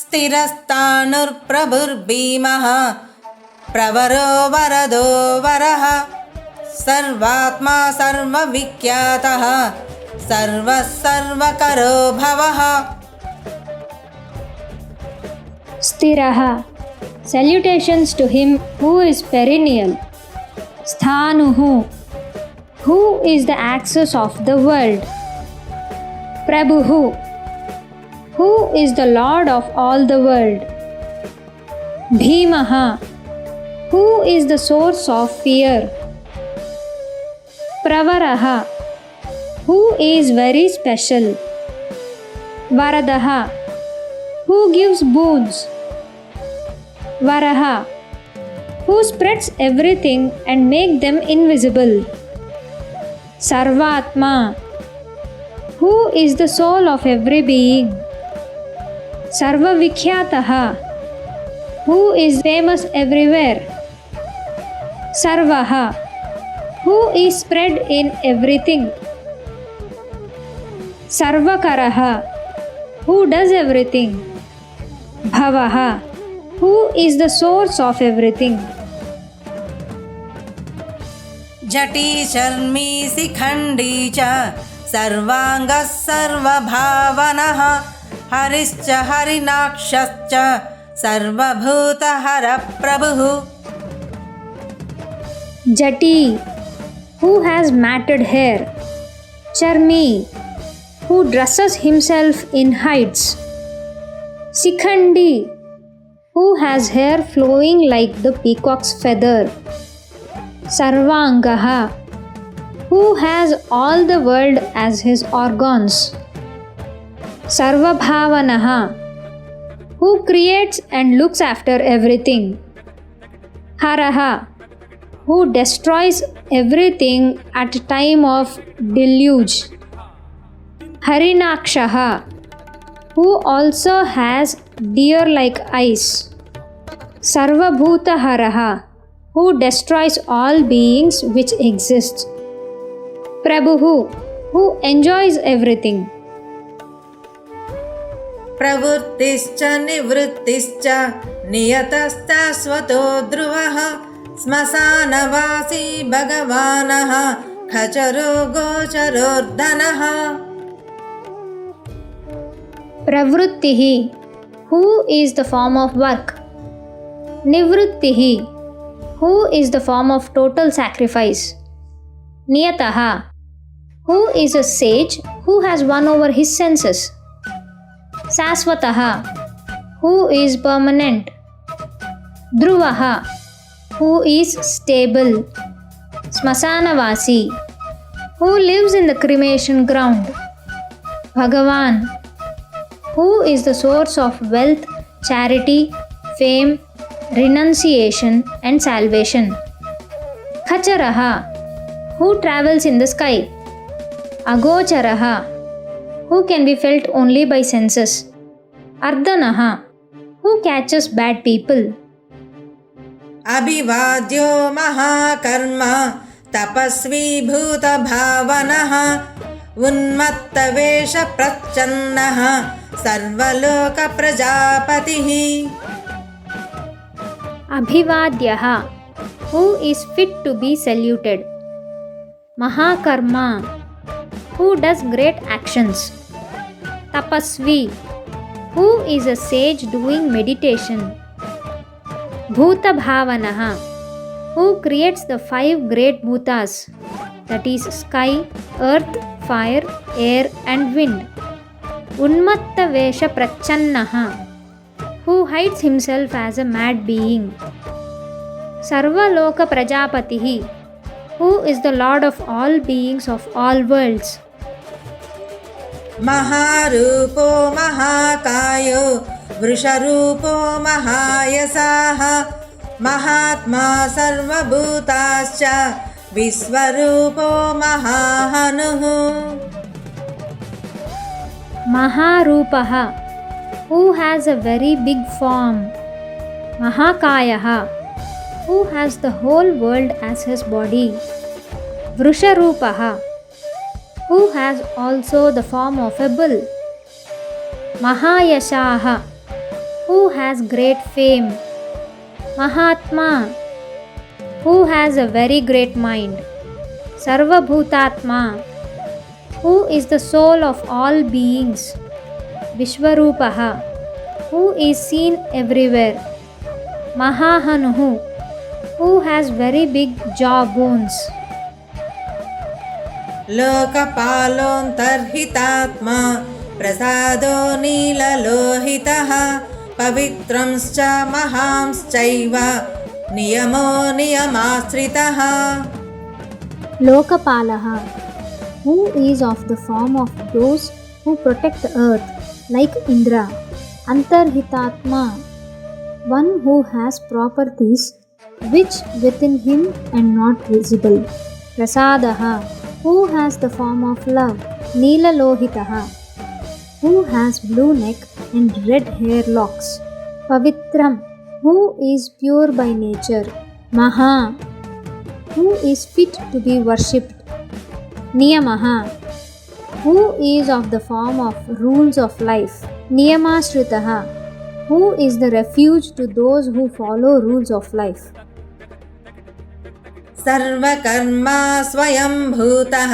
स्थिरस्तानुर्प्रभुर्भीमः प्रवरो वरदो वरः सर्वात्मा सर्वविख्यातः सर्वः सर्वकरो भवः. Sthiraha. Salutations to him who is perennial. Sthanuhu. Who is the axis of the world. Prabhuhu. Who is the Lord of all the world. Bhimaha. Who is the source of fear. Pravaraha. Who is very special. Varadaha. Who gives boons. Varaha. Who spreads everything and makes them invisible. Sarvatma. Who is the soul of every being. Sarvavikhyataha. Who is famous everywhere. Sarvaha. Who is spread in everything. Sarvakaraha. Who does everything. Bhavaha. Who is the source of everything. जटी शर्मी शिखण्डी च सर्वाङ्गः सर्वभावनः हरिश्च हरिणाक्षश्च सर्वभूतहरप्रभुः. Jati, who has matted hair. Charmi, who dresses himself in hides. Sikhandi, who has hair flowing like the peacock's feather. Sarvangaha, who has all the world as his organs. Sarvabhavanaha, who creates and looks after everything. Haraha, who destroys everything at a time of deluge. Harinakshaha, who also has deer-like eyes. Sarvabhutaharaha, who destroys all beings which exist. Prabhuhu, who enjoys everything. प्रवृत्तिश्च निवृत्तिश्च नियतश्चाश्वतो ध्रुवः श्मशानवासी भगवानः खचरो गोचरोर्धनः. Pravrittihi, who is the form of work. Nivrittihi, who is the form of total sacrifice. Niyataha, who is a sage who has won over his senses. Saswataha, who is permanent. Dhruvaha, who is stable. Smasanavasi, who lives in the cremation ground. Bhagavan, who is the source of wealth, charity, fame, renunciation and salvation. Khacharaha, who travels in the sky. Agocharaha, who can be felt only by senses. Ardhanaha, who catches bad people. अभिवाद्यो महाकर्मा तपस्वी भूतभावनः उन्मत्तवेषप्रच्छन्नः सर्वलोकप्रजापतिः. Abhivadyaha, who is fit to be saluted. Mahakarma, who does great actions. Tapasvi, who is a sage doing meditation. Bhuta Bhavanaha, who creates the 5 great bhutas, that is sky, earth, fire, air and wind. Unmatta Vesha Prachannaha, who hides himself as a mad being. Sarvaloka Prajapatihi, who is the Lord of all beings of all worlds. महारूपो महाकायो वृषरूपो महायसाः Mahatma सर्वभूताश्च विश्वरूपो महाहनुः. Maharupaha, who has a very big form. Mahakayaha, who has the whole world as his body. Vrusharupaha, who has also the form of a bull. Mahayashaha, who has great fame. Mahatma, who has a very great mind. Sarvabhutatma, who is the soul of all beings. Vishwarupaha, who is seen everywhere. Mahahanuhu, who has very big jawbones. लोकपालोऽन्तर्हितात्मा प्रसादो नीललोहितः पवित्रंश्च महांश्चैव नियमो नियमाश्रितः. Lokapalaha, who is of the form of those who protect the earth, like Indra. Antarhitatma, one who has properties which within him and not visible. Prasadaha, who has the form of love. Neelalohitaha, who has blue neck and red hair locks. Pavitram, who is pure by nature. Maha, who is fit to be worshipped. Niyamaha, who is of the form of rules of life. Niyamashritaha, who is the refuge to those who follow rules of life. सर्वकर्मा स्वयंभूतः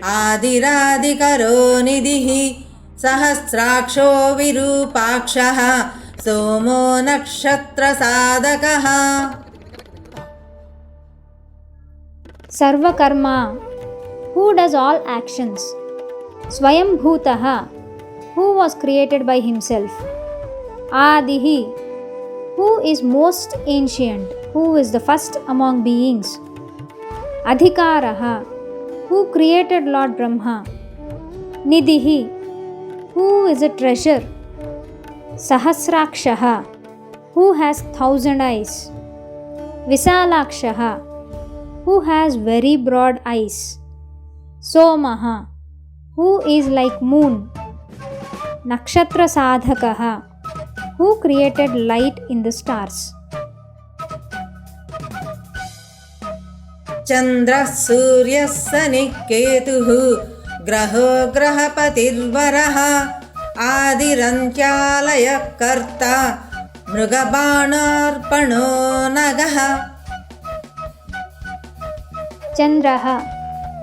आदिरादिकरो निधिः सहस्राक्षो विरूपाक्षः सोमो नक्षत्रसाधकः. Sarvakarma, who does all actions. Swayambhutaha, who was created by himself. Adihi, who is most ancient, who is the first among beings. Adhikaraha, who created Lord Brahma. Nidhihi, who is a treasure. Sahasrakshaha, who has 1,000 eyes. Visalakshaha, who has very broad eyes. Somaha, who is like moon. Nakshatra sadhakaha, who created light in the stars. चन्द्रः सूर्यः शनिः केतुः ग्रहो ग्रहपतिर्वरः आदिरन्त्यालयः कर्ता मृगबाणार्पणो नगः. Chandraha,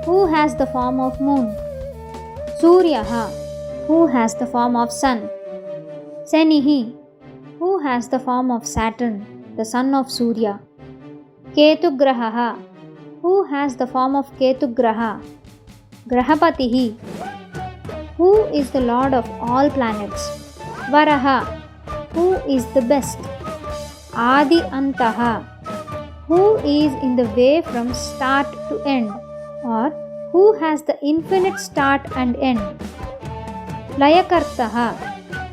who has the form of moon. Suryaha, who has the form of sun. Sanihi, who has the form of Saturn, the son of Surya. Ketugraha, who has the form of Ketugraha. Grahapatihi, who is the lord of all planets. Varaha, who is the best. Adi Antaha, who is in the way from start to end, or who has the infinite start and end. Layakartaha,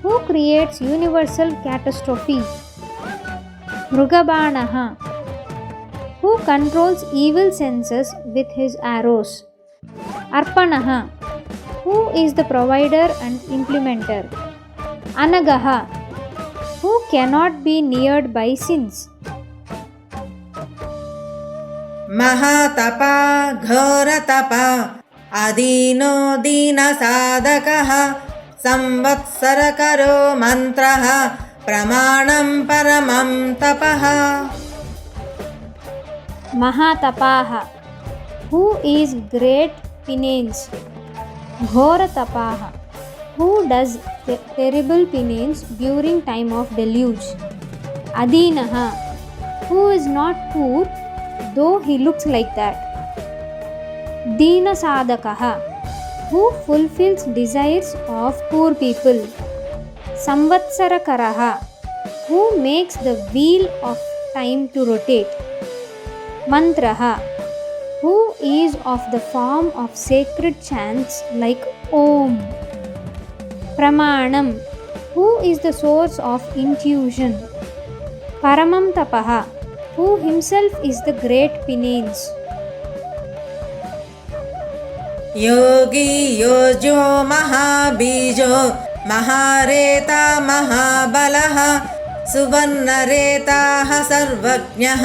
who creates universal catastrophe. Mrugabanaha, who controls evil senses with his arrows. Arpanaha, who is the provider and implementer. Anagaha, who cannot be neared by sins. महातपा घोरतपा अदीनो दीनसाधकः संवत्सरकरो मन्त्रः प्रमाणं परमं तपः. Mahatapaha, who is great penance. Ghoratapaha, who does terrible penance during time of deluge. Adinaha, who is not poor though he looks like that. Dina Sadakaha, who fulfills desires of poor people. Samvatsarakaraha, who makes the wheel of time to rotate. Mantraha, who is of the form of sacred chants like Om. Pramanam, who is the source of intuition. Paramam Tapaha, who himself is the great penance. योगी योजो महाबीजो महारेता महाबलः सुवर्णरेताः सर्वज्ञः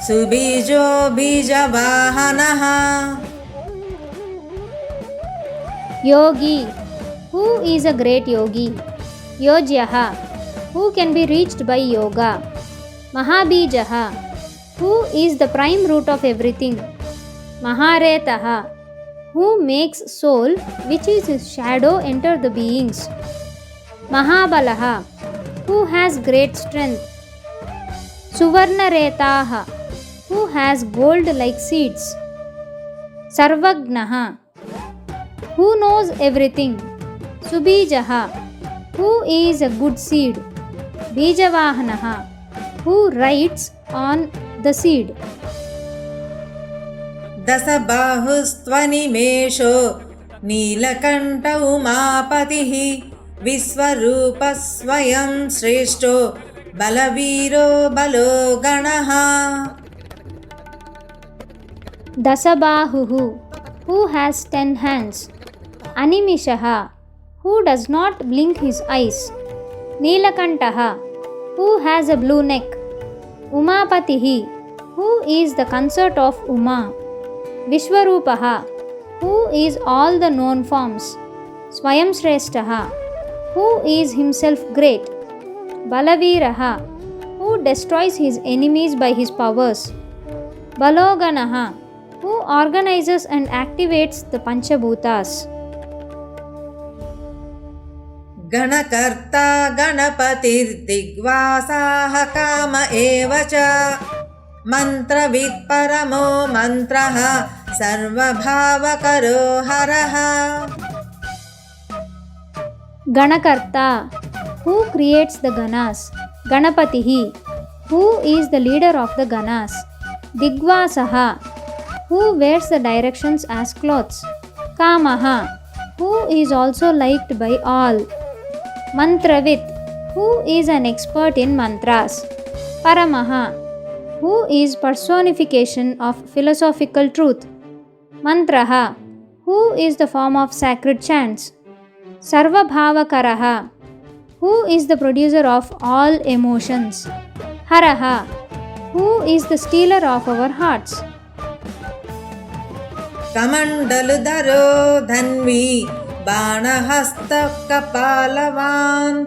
सुबीजो बीजवाहनः. Yogi, who is a great yogi. Yojyaha, who can be reached by yoga. Mahabijaha, who is the prime root of everything. Maharetaha, who makes soul, which is his shadow, enter the beings. Mahabalaha, who has great strength. Suvarnaretaha, who has gold like seeds. Sarvagnaha, who knows everything. Subijaha, who is a good seed. Bijavahanaha, who rides on the seed. दशबाहुस्त्वनिमेषो Neelkanth उमापतिः विश्वरूपः स्वयं श्रेष्ठो बलवीरो बलो गणः. Dasabahuhu, who has 10 hands. Animishaha, who does not blink his eyes. Neelakantaha, who has a blue neck. Umapatihi, who is the consort of Uma. Vishwarupaha, who is all the known forms. Swayam Shreshtaha, who is himself great. Balaviraha, who destroys his enemies by his powers. Baloganaha, who organizes and activates the Panchabhutas. गणकर्ता गणपतिर्दिग्वासाः काम एव च मन्त्रवित् परमो मन्त्रः सर्वभावकरो हरः. Ganakarta, who creates the Ganas. Ganapatihi, who is the leader of the Ganas. Digvasaha, who wears the directions as clothes. Kamaha, who is also liked by all. Mantravit, who is an expert in mantras. Paramaha, who is personification of philosophical truth. Mantraha, who is the form of sacred chants. Sarvabhavakaraha, who is the producer of all emotions. Haraha, who is the stealer of our hearts. कमण्डलुधरो धन्वी बाणहस्तः कपालवान्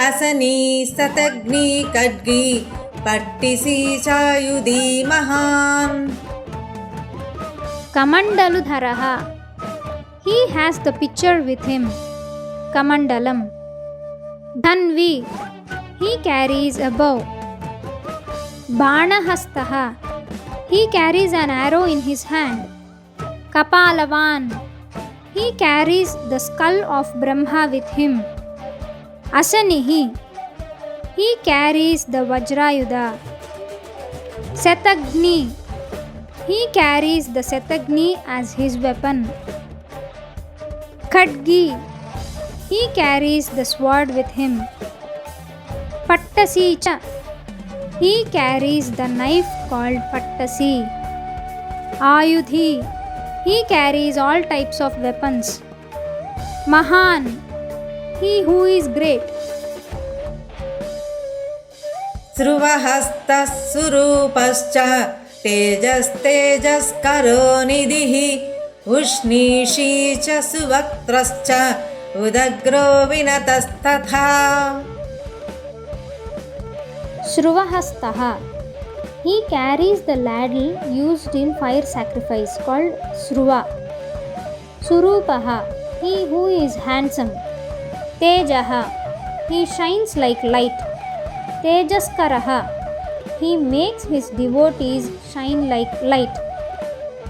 असनी शतघ्नी खड्गी पट्टिसी चायुधी महान्. Kamandaludharaha, he has the pitcher with him. Kamandalam. Dhanvi, he carries a bow. Banahastaha, he carries an arrow in his hand. Kapalavan, he carries the skull of Brahma with him. Asanihi, he carries the Vajrayudha. Setagni, he carries the Setagni as his weapon. Khadgi, he carries the sword with him. Pattasicha, he carries the knife called Pattasi. Ayudhi, he carries all types of weapons. Mahan, he who is great. श्रुवहस्तः सुरूपश्च तेजस्तेजस्करो निधिः उष्णीषी च सुवक्त्रश्च उदग्रो विनतस्तथा. Shruvahastaha, he carries the ladle used in fire sacrifice called Shruva. Surupaha, he who is handsome. Tejaha, he shines like light. Tejaskaraha, he makes his devotees shine like light.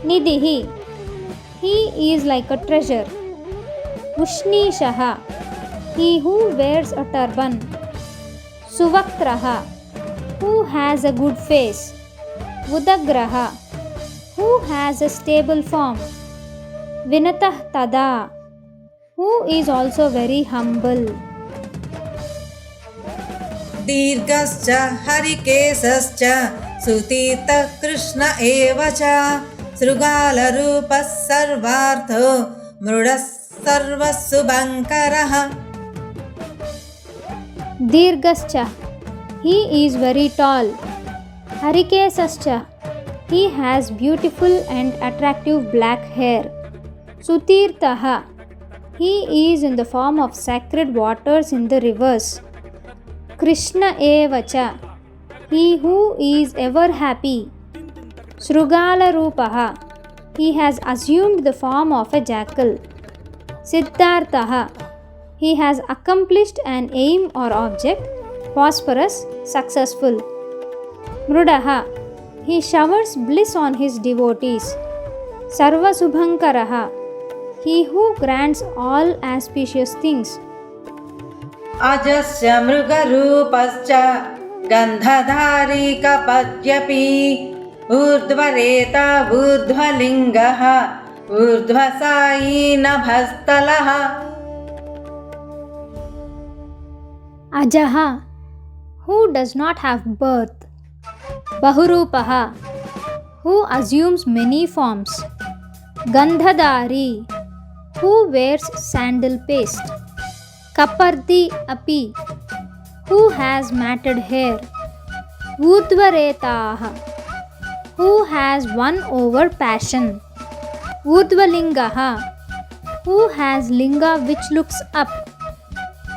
Nidhihi, he is like a treasure. Ushnishaha, he who wears a turban. Suvaktraha, who has a good face. Udagraha, who has a stable form. Vinatah tada, who is also very humble. दीर्घश्च हरिकेशश्च सुतीर्थः Krishna एव च शृगालरूपः सर्वार्थो मृडः सर्वसुभङ्करः. Dirgascha, he is very tall. Harikesascha, he has beautiful and attractive black hair. Sutirthaha, He is in the form of sacred waters in the rivers. Krishna evacha, he who is ever happy. Srugala Rupaha, he has assumed the form of a jackal. Siddharthaha, he has accomplished an aim or object, prosperous, successful. Mrudaha, he showers bliss on his devotees. Sarva Subhankaraha, he who grants all auspicious things. अजस्य मृगरूपश्च गन्धधारी कपद्यपि Urdhvareta ऊर्ध्वलिङ्गः ऊर्ध्वसायी नभस्तलः. Ajaha, who does not have birth. Bahurupaha, who assumes many forms. Gandhadari, who wears sandal paste. Kapardi api, who has matted hair. Urdhvaretaha, who has won over passion. Urdhvalingaha, who has linga which looks up.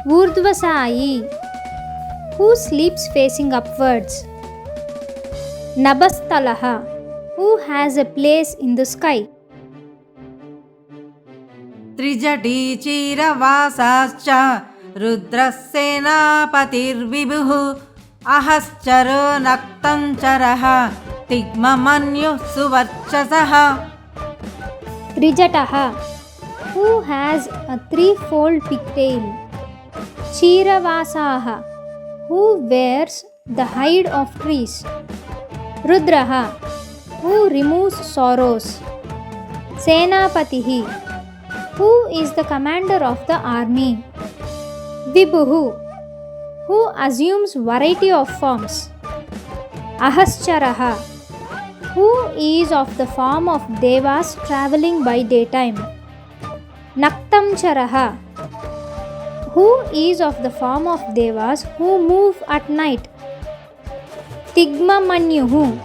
Urdhvasayi, who sleeps facing upwards. Nabastalaha, who has a place in the sky. त्रिजटी चीरवासाश्च रुद्रसेनापतिर्विभुः अहश्चरो नक्तञ्चरः तिग्ममन्युः सुवर्चसः. Trijataha, who has a threefold pigtail. Chiravasaha, who wears the hide of trees. Rudraha, who removes sorrows. Senapatihi, who is the commander of the army. Vibhuhu, who assumes variety of forms. Ahascharaha, who is of the form of devas travelling by daytime. Naktamcharaha, who is of the form of devas who move at night. Tigmamanyuhu,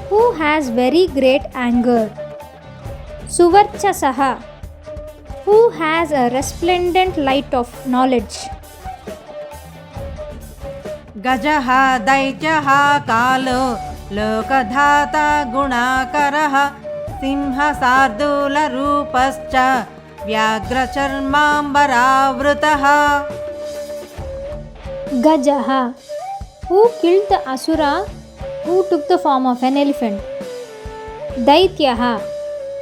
who has very great anger. Suvarchasaha, who has a resplendent light of knowledge. गजः दैत्यः कालो लोकधाता गुणाकरः सिंहशार्दूलरूपश्च व्याघ्रचर्माम्बरावृतः. Gajaha, who killed the asura who took the form of an elephant. Daityaha,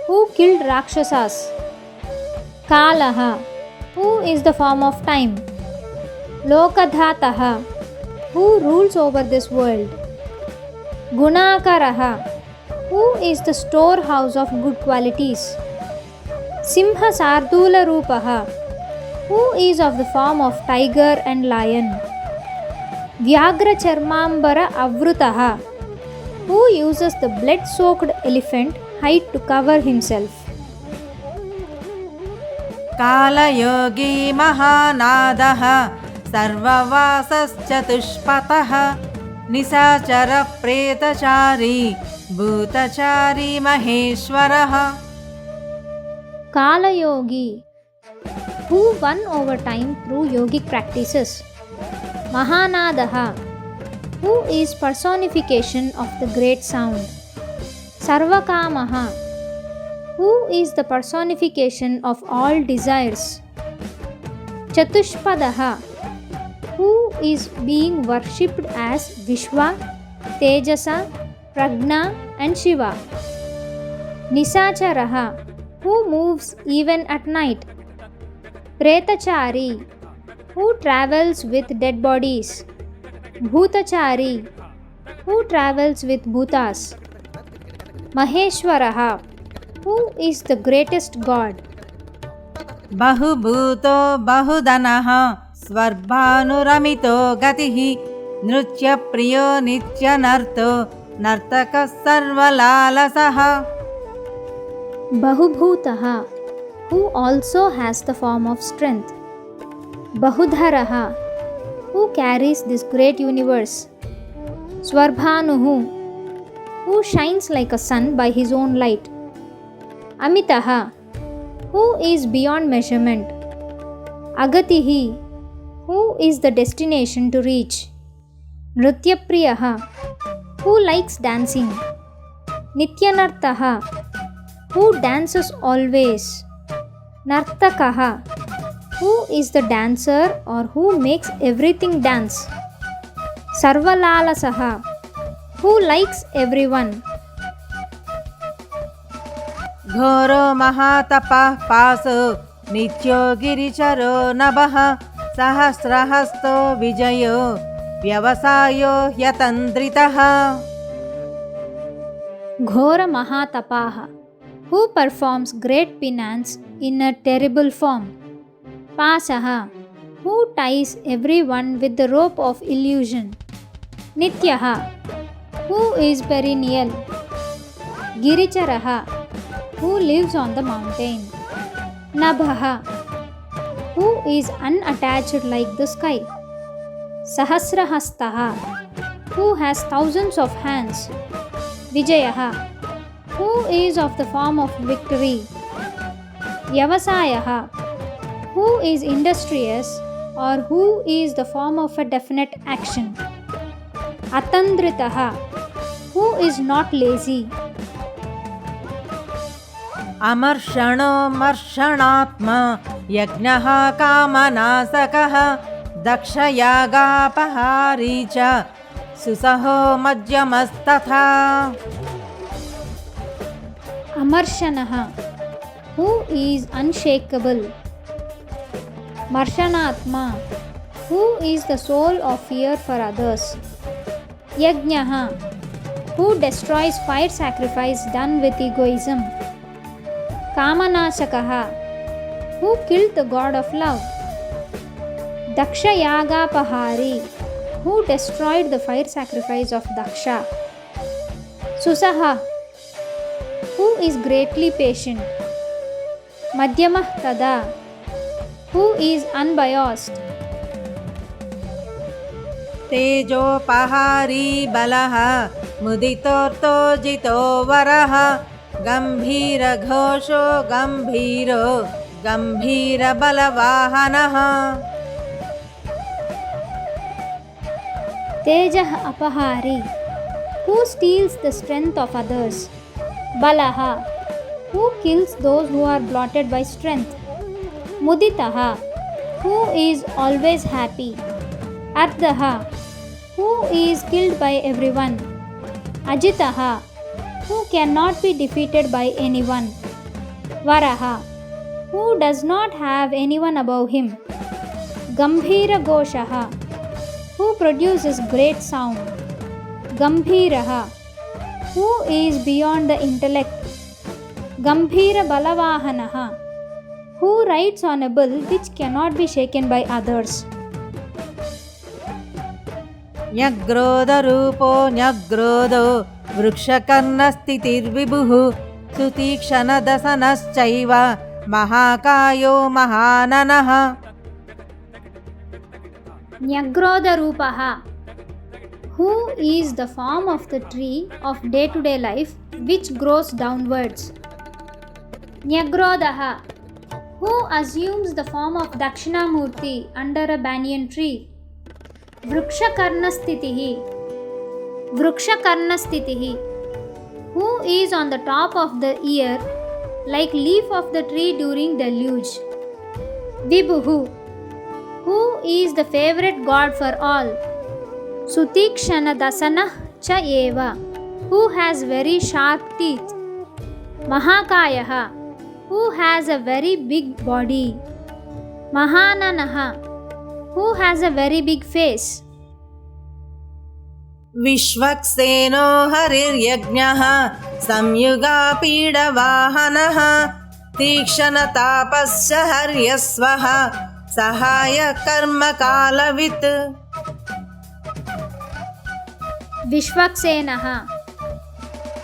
who killed Rakshasas. Kalaha, who is the form of time. Lokadhataha, who rules over this world. Gunakaraha, who is the storehouse of good qualities. Simha Sardula Rupaha, who is of the form of tiger and lion. Vyagra Charmambara Avrutaha, who uses the blood-soaked elephant hide to cover himself. कालयोगी महानादः सर्ववासश्चतुष्पथः निशाचरप्रेतचारी भूतचारी महेश्वरः. Kala Yogi, who won over time through yogic practices. Mahanadaha, who is personification of the great sound. Sarvakamaha, who is the personification of all desires. Chatushpadaha, who is being worshipped as Vishwa, Tejasa, Pragna and Shiva. Nisacharaha, who moves even at night. Pretachari, who travels with dead bodies. Bhutachari, who travels with bhutas. Maheshwaraha, who is the greatest God. बहुभूतो बहुधनः स्वर्भानुरमितो गतिः नृत्यप्रियो नित्यनर्तो नर्तकः सर्वलालसः. Bahubhutaha, who also has the form of strength. Bahudharaha, who carries this great universe. Swarbhanuhu, who shines like a sun by his own light. Amitaha, who is beyond measurement. Agatihi, who is the destination to reach. Nrityapriyaha, who likes dancing. Nityanartaha, who dances always. Nartakaha, who is the dancer or who makes everything dance. Sarvalalasaha, who likes everyone. घोरो महातपः पासो नित्यो गिरिचरो नभः सहस्रहस्तो विजयो व्यवसायो यतन्द्रितः. Ghora Mahatapaha, who performs great penance in a terrible form. Pasaha, who ties everyone with the rope of illusion. Nityaha, who is perennial. Giricharaha, who lives on the mountain. Nabhaha, who is unattached like the sky. Sahasrahastaha, who has thousands of hands. Vijayaha, who is of the form of victory. Vyavasayaha, who is industrious or who is the form of a definite action. Atandritaha, who is not lazy. अमर्षणो मर्षणात्मा यज्ञः कामनासकः दक्षयागापहारी च सुसहो मध्यमस्तथा. Amarshanaha, who is unshakable. Marshanatma, who is the soul of fear for others. Yajnaha, who destroys fire sacrifice done with egoism. Kamanasakaha, who killed the god of love. Dakshayagapahari, who destroyed the fire sacrifice of Daksha. Susaha, who is greatly patient. Madhyamah tada, who is unbiased. तेजोपहारी बलः मुदितोर्तो जितो वरः गम्भीरघोषो गम्भीरो गम्भीरबलवाहनः. Tejah apahari, who steals the strength of others. Balaha, who kills those who are blotted by strength. Muditaha, who is always happy. Ardhaha, who is killed by everyone. Ajitaha, who cannot be defeated by anyone. Varaha, who does not have anyone above him. Gambhira Goshaha, who produces great sound. Gambhiraha, who is beyond the intellect. Gambhira Balavahanaha, who rides on a bull which cannot be shaken by others. न्यग्रोधरूपो न्यग्रोधो वृक्षकर्णस्थितिर्विभुः सुतीक्ष्णदशनश्चैव महाकायो महाननः. Nyagrodharupaha, who is the form of the tree of day-to-day life which grows downwards. Nyagrodhaha, who assumes the form of Dakshinamurti under a banyan tree. Vrikshakarnasthitihi, Vrikshakarnasthitihi, who is on the top of the ear like leaf of the tree during deluge. Vibhuhu, who is the favorite god for all. Sutikshana dasanah cha eva, who has very sharp teeth. Mahakayaha, who has a very big body. Mahananaha, who has a very big face. विश्वक्सेनो हरिर्यज्ञः संयुगापीडवाहनः तीक्ष्णतापस्य हर्यस्वः Sahay कर्मकालवित्. Vishwaksenaha,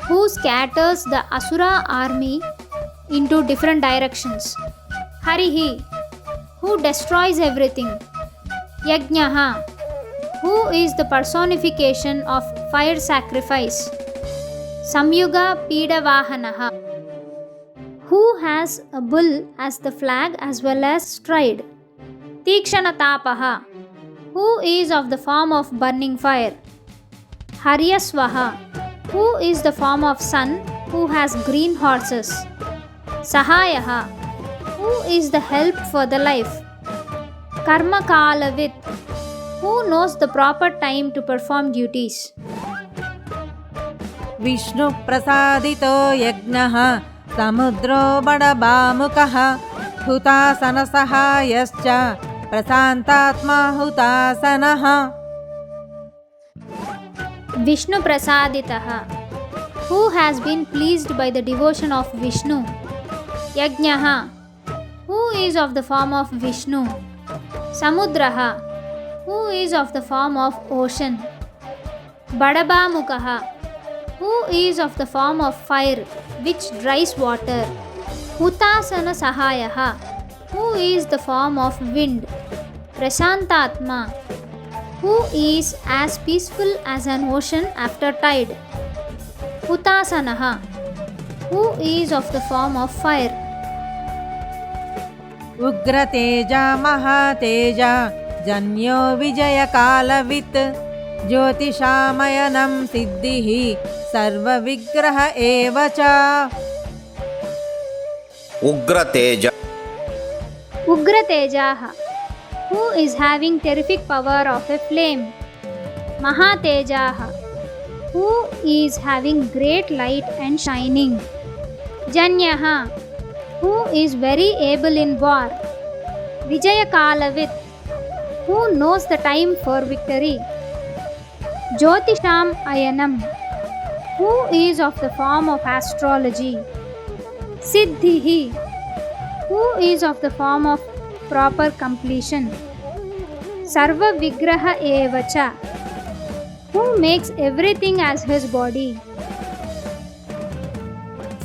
who scatters the Asura army into different directions. Harihi, who destroys everything. Yajnaha, who is the personification of fire sacrifice. Samyuga Pidavahanaha, who has a bull as the flag as well as stride. Tikshanatapaha, who is of the form of burning fire. Haryasvaha, who is the form of sun, who has green horses. Sahayaha, who is the help for the life. Karmakalavit, who knows the proper time to perform duties. Vishnu prasadito yajnaha samudro badabamukah hutasana sahayascha prasantatma hutasanaha. Vishnu prasaditaha, who has been pleased by the devotion of Vishnu. Yajnaha, who is of the form of Vishnu. Samudraha, who is of the form of ocean. Badabamukaha, who is of the form of fire which dries water. Hutasana sahayaha, who is the form of wind. Prasantatma, who is as peaceful as an ocean after tide. Hutasanaha, who is of the form of fire. Ugrateja mahateja janyo vijayakalavit jyotishamayanam siddhihi sarva vigraha evacha. Ugrateja, Ugratejaha, who is having terrific power of a flame. Mahatejaha, who is having great light and shining. Janyaha, who is very able in war. Vijayakalavit, who knows the time for victory. Jyotisham ayanam, who is of the form of astrology. Siddhihi, who is of the form of proper completion. Sarva vigraha evacha, who makes everything as his body.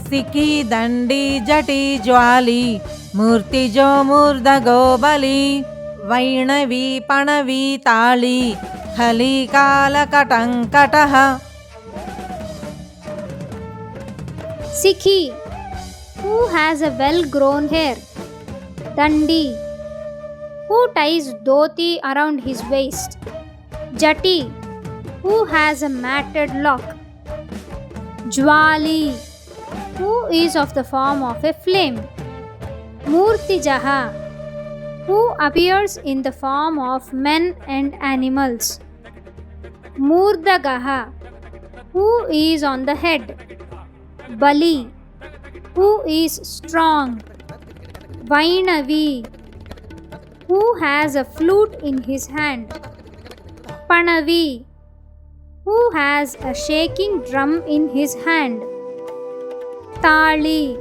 Sikhi dandi jati jwali murtijo murda gobali vainavi panavi tali khali kala katankataha. Sikhi, who has a well-grown hair. Dandi, who ties dhoti around his waist. Jati, who has a matted lock. Jwali, who is of the form of a flame. Murtijaha, who appears in the form of men and animals. Murdagaha, who is on the head. Bali, who is strong. Vainavi, who has a flute in his hand. Panavi, who has a shaking drum in his hand. Tali,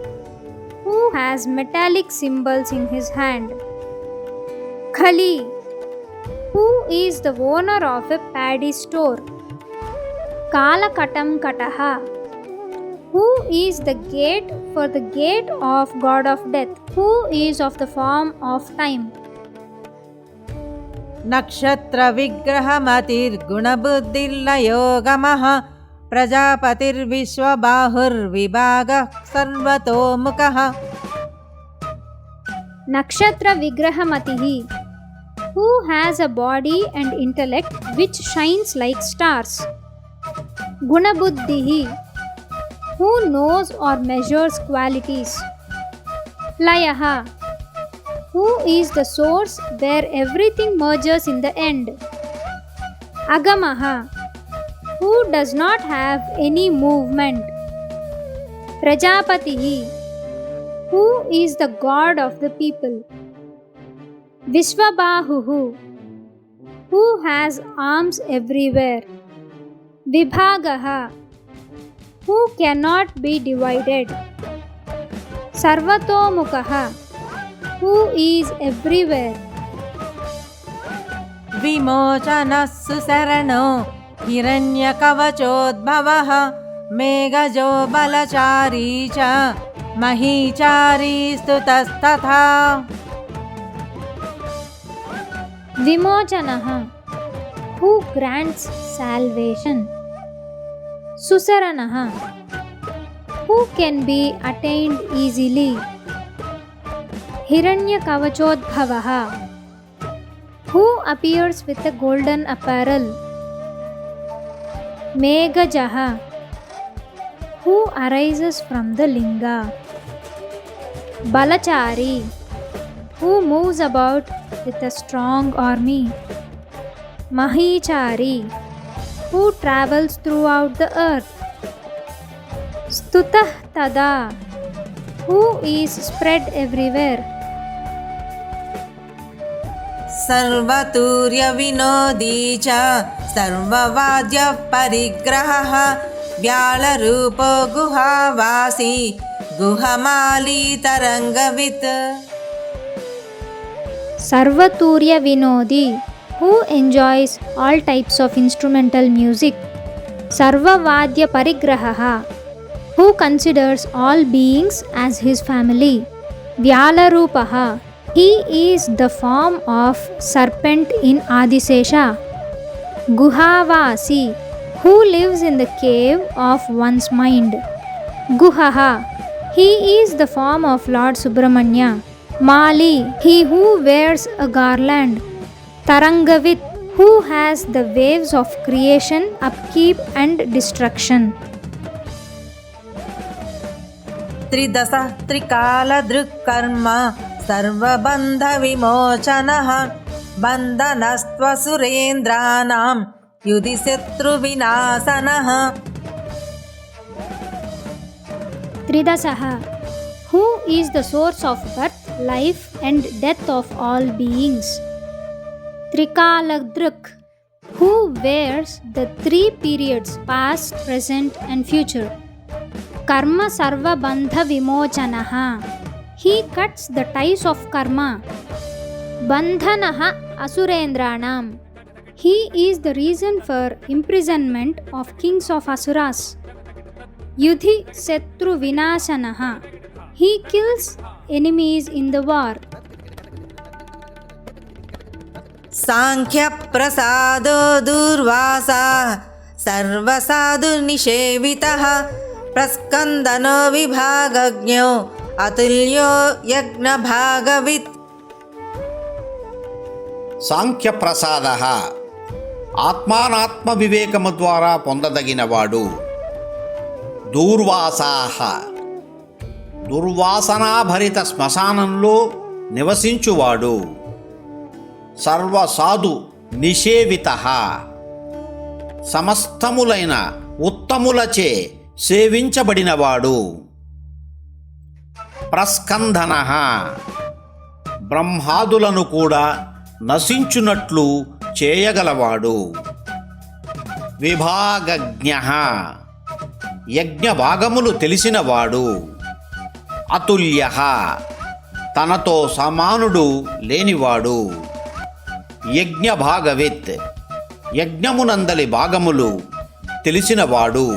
who has metallic cymbals in his hand. Khali, who is the owner of a paddy store. Kalakatam Kataha, who is the gate for the gate of god of death, who is of the form of time. Nakshatra vigraha matir gunabuddhilla yogamah prajapatir vishwabahur vibhaga sarvato mukaha. Nakshatra Vigrahamatihi, who has a body and intellect which shines like stars. Gunabuddhihi, who knows or measures qualities. Layaha, who is the source where everything merges in the end. Agamaha, who does not have any movement. Prajapatihi, who is the god of the people. Vishwabahuhu, who has arms everywhere. Vibhagaha, who cannot be divided. Sarvatomukaha, who is everywhere. Vimochana susarano hiranyakavachodbhavah megajo balachari cha mahichari stutastatha. Vimochanaha, who grants salvation. Susaranaha, who can be attained easily. Hiranyakavachotbhavaha, who appears with a golden apparel. Meghajaha, who arises from the linga. Balachari, who moves about with a strong army. Mahichari, who travels throughout the earth. Stutah tada, who is spread everywhere. सर्वतूर्य विनोदी च सर्ववाद्य परिग्रहः व्यालरूपो गुहावासी गुहमाली तरंगवित्. Sarvaturya Vinodi, who enjoys all types of instrumental music. Sarvavadya Parigrahaha, who considers all beings as his family. Vyalarupaha, he is the form of serpent in Adisesha. Guhavasi, who lives in the cave of one's mind. Guhaha, he is the form of Lord Subramanya. Mali, he who wears a garland. Tarangavit, who has the waves of creation, upkeep and destruction. त्रिदश त्रिकालदृक्कर्म सर्वबन्धविमोचनः बन्धनस्त्वसुरेन्द्राणां युधि शत्रुविनाशनः. Tridasaha, who is the source of birth, life and death of all beings. Trikaladruk, who wears the three periods past, present and future. Karma sarva bandha vimochanaha, he cuts the ties of karma. Bandhanaha asurendranam, he is the reason for imprisonment of kings of asuras. Yudhi setru vinashanaha, he kills enemies in the war. सांख्य प्रसादो दुर्वासा सर्वसाधु निषेवितः प्रस्कंदनो विभागज्ञो अतुल्यो यज्ञ भागवित्. సాంఖ్య ప్రసాద ఆత్మానాత్మ వివేకము ద్వారా పొందదగినవాడు. దూర్వాసాహ, దుర్వాసనాభరిత శ్మశానంలో నివసించువాడు. సర్వసాధు నిషేవిత, సమస్తములైన ఉత్తములచే సేవించబడినవాడు. ప్రస్కంధన, బ్రహ్మాదులను కూడా నశించునట్లు చేయగలవాడు. విభాగజ్ఞ, యజ్ఞ భాగములు తెలిసినవాడు. అతుల్య, తనతో సమానుడు లేనివాడు. యజ్ఞ భాగవిత్, యజ్ఞమునందలి భాగములు తెలిసినవాడు.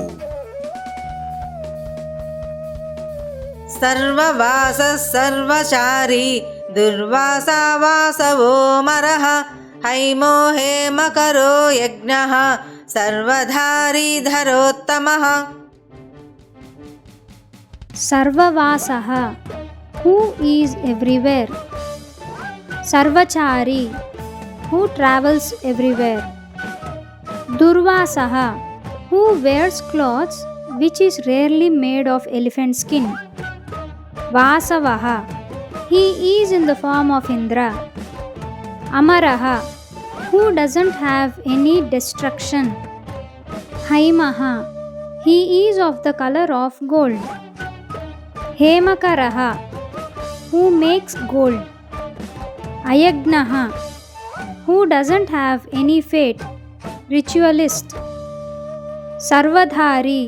सर्ववास सर्वचारी दुर्वासा वासवो मरः हैमो हेमकरो यज्ञः सर्वधारी धरोत्तमः. Sarvavasaha, who is everywhere. Sarvachari, who travels everywhere. Durvasaha, who wears clothes which is rarely made of elephant skin. Vasavaha, he is in the form of Indra. Amaraha, who doesn't have any destruction. Haimaha, he is of the color of gold. Hemakaraha, who makes gold. Ayagnaha, who doesn't have any fate, ritualist. Sarvadhari,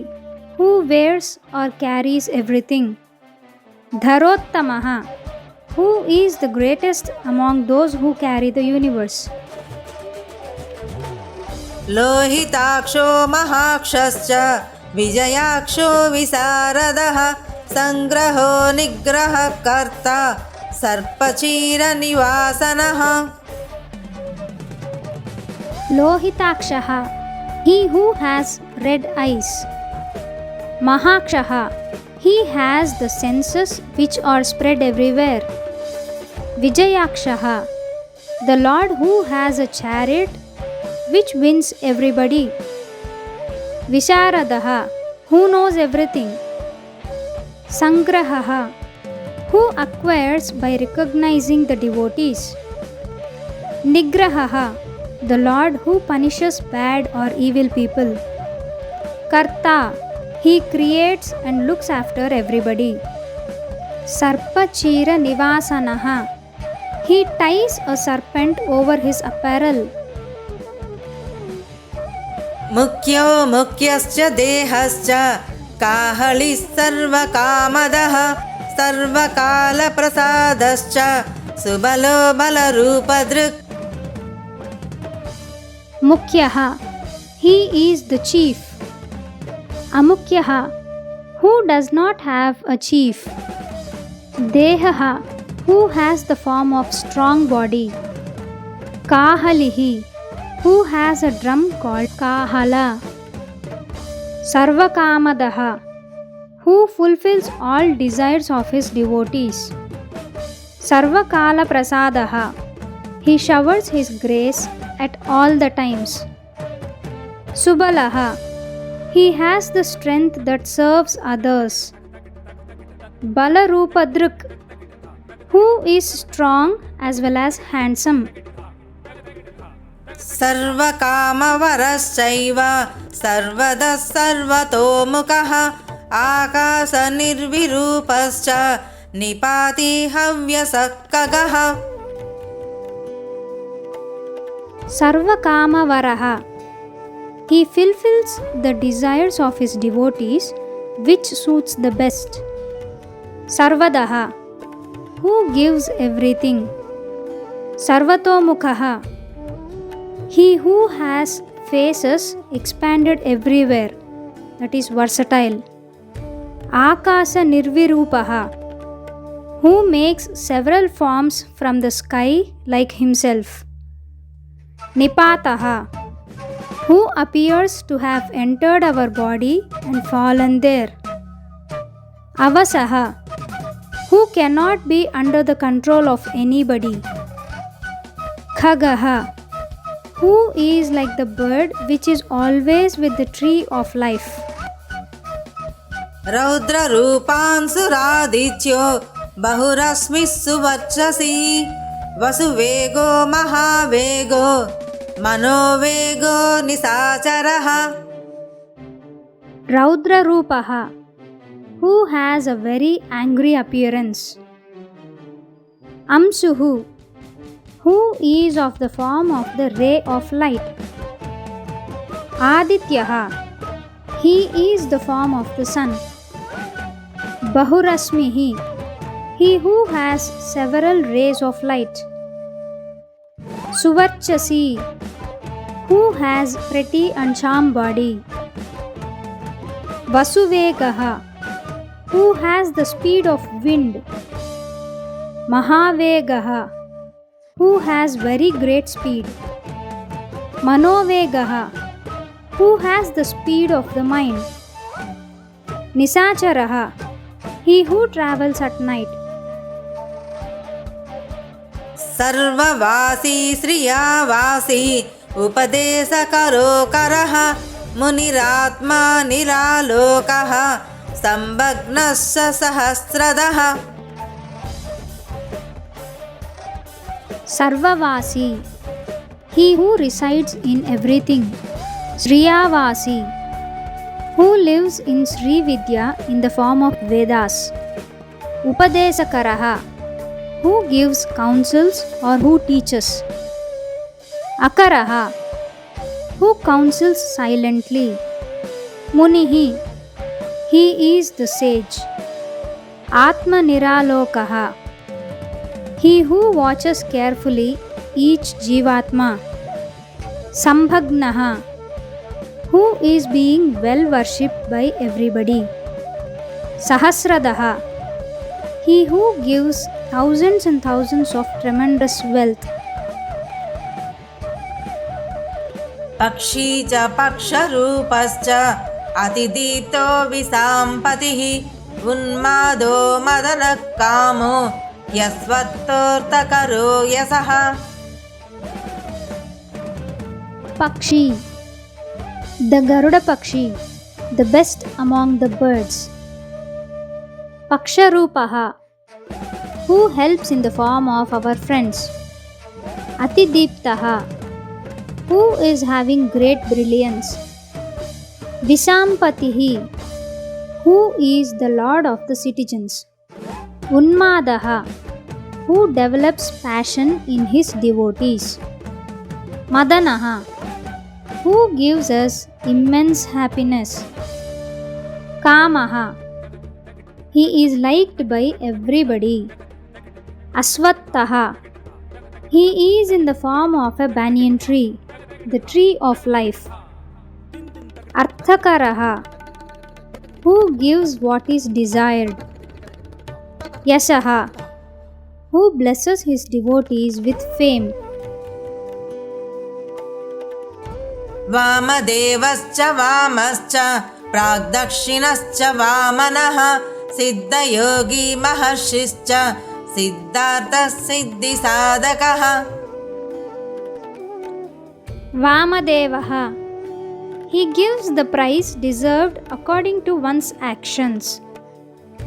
who wears or carries everything. Dharottamaha, who is the greatest among those who carry the universe. लोहिताक्षो महाक्षश्च विजयाक्षो विशारदः संग्रहो निग्रह कर्ता सर्पचीर निवासनः. Lohitakshaha, he who has red eyes. Mahakshaha, he has the senses which are spread everywhere. Vijayakshaha, the Lord who has a chariot which wins everybody. Visharadaha, who knows everything. Sangrahaha, who acquires by recognizing the devotees. Nigrahaha, the Lord who punishes bad or evil people. Karta, he creates and looks after everybody. Sarpachira nivasanaha, he ties a serpent over his apparel. मुख्यो मुख्यश्च देहश्च काहलिः सर्वकामदः सर्वकालप्रसादश्च सुबलो बलरूपदृक्. Mukhyaha, he is the chief. Amukyaha, who does not have a chief. Dehaha, who has the form of strong body. Kahalihi, who has a drum called Kahala. Sarvakamadaha, who fulfills all desires of his devotees. Sarvakala prasadaha, he showers his grace at all the times. Subalaha, he has the strength that serves others. Balarupadruk, who is strong as well as handsome. सर्वकामवरश्चैव सर्वदः सर्वतोमुखः आकाशनिर्विरूपश्च निपाति हव्यसक्कगः. Sarvakamavaraha, he fulfills the desires of his devotees which suits the best. Sarvadaha, who gives everything. Sarvatomukhaha, he who has faces expanded everywhere, that is versatile. Akasa nirvirupaha, who makes several forms from the sky like himself. Nipataha, who appears to have entered our body and fallen there. Avasaha, who cannot be under the control of anybody. Khagaha, who is like the bird which is always with the tree of life. रौद्ररूपांसुरादित्यो बहुरश्मिः सुवर्चसी वसुवेगो महावेगो मनोवेगो निशाचरः. Raudra Rupaha, who has a very angry appearance. Amsuhu, who is of the form of the ray of light. Adityaha, he is the form of the sun. Bahurasmihi, he who has several rays of light. Suvarchasi, who has pretty and charm body. Vasuvegaha, who has the speed of wind. Mahavegaha, who has very great speed. Manovegaha, who has the speed of the mind. Nisacharaha, he who travels at night. सर्ववासी श्रियावासी उपदेशकरो करः मुनिरात्मा निरालोकः संभग्नः सहस्रदः. Sarvavasi, he who resides in everything. Sriyavasi, who lives in Sri Vidya in the form of Vedas. Upadesakaraha, who gives counsels or who teaches. Akaraha, who counsels silently. Munihi, he is the sage. Atma Niralokaha, he who watches carefully each Jivatma. Sambhagnaha, who is being well worshipped by everybody. Sahasradaha, he who gives thousands and thousands of tremendous wealth. पक्षी च पक्षरूपश्च अतिदीप्तो विसाम्पतिः उन्मादो मदनः कामो यस्वत्तोऽर्थकरो यशः। Pakshi, the Garuda Pakshi, the best among the birds. Paksharupaha, who helps in the form of our friends. Atidiptaha, who is having great brilliance. Visampatihi, who is the lord of the citizens. Unmadaha, who develops passion in his devotees. Madanaha, who gives us immense happiness. Kamaha, he is liked by everybody. Aswattaha, he is in the form of a banyan tree, the tree of life. Arthakaraha, who gives what is desired. Yasaha, who blesses his devotees with fame. वामदेवश्च वामश्च प्राग्दक्षिणश्च वामनः सिद्धयोगी महर्षिश्च सिद्धार्थः सिद्धिसाधकः। Vamadevaha, he gives the prize deserved according to one's actions.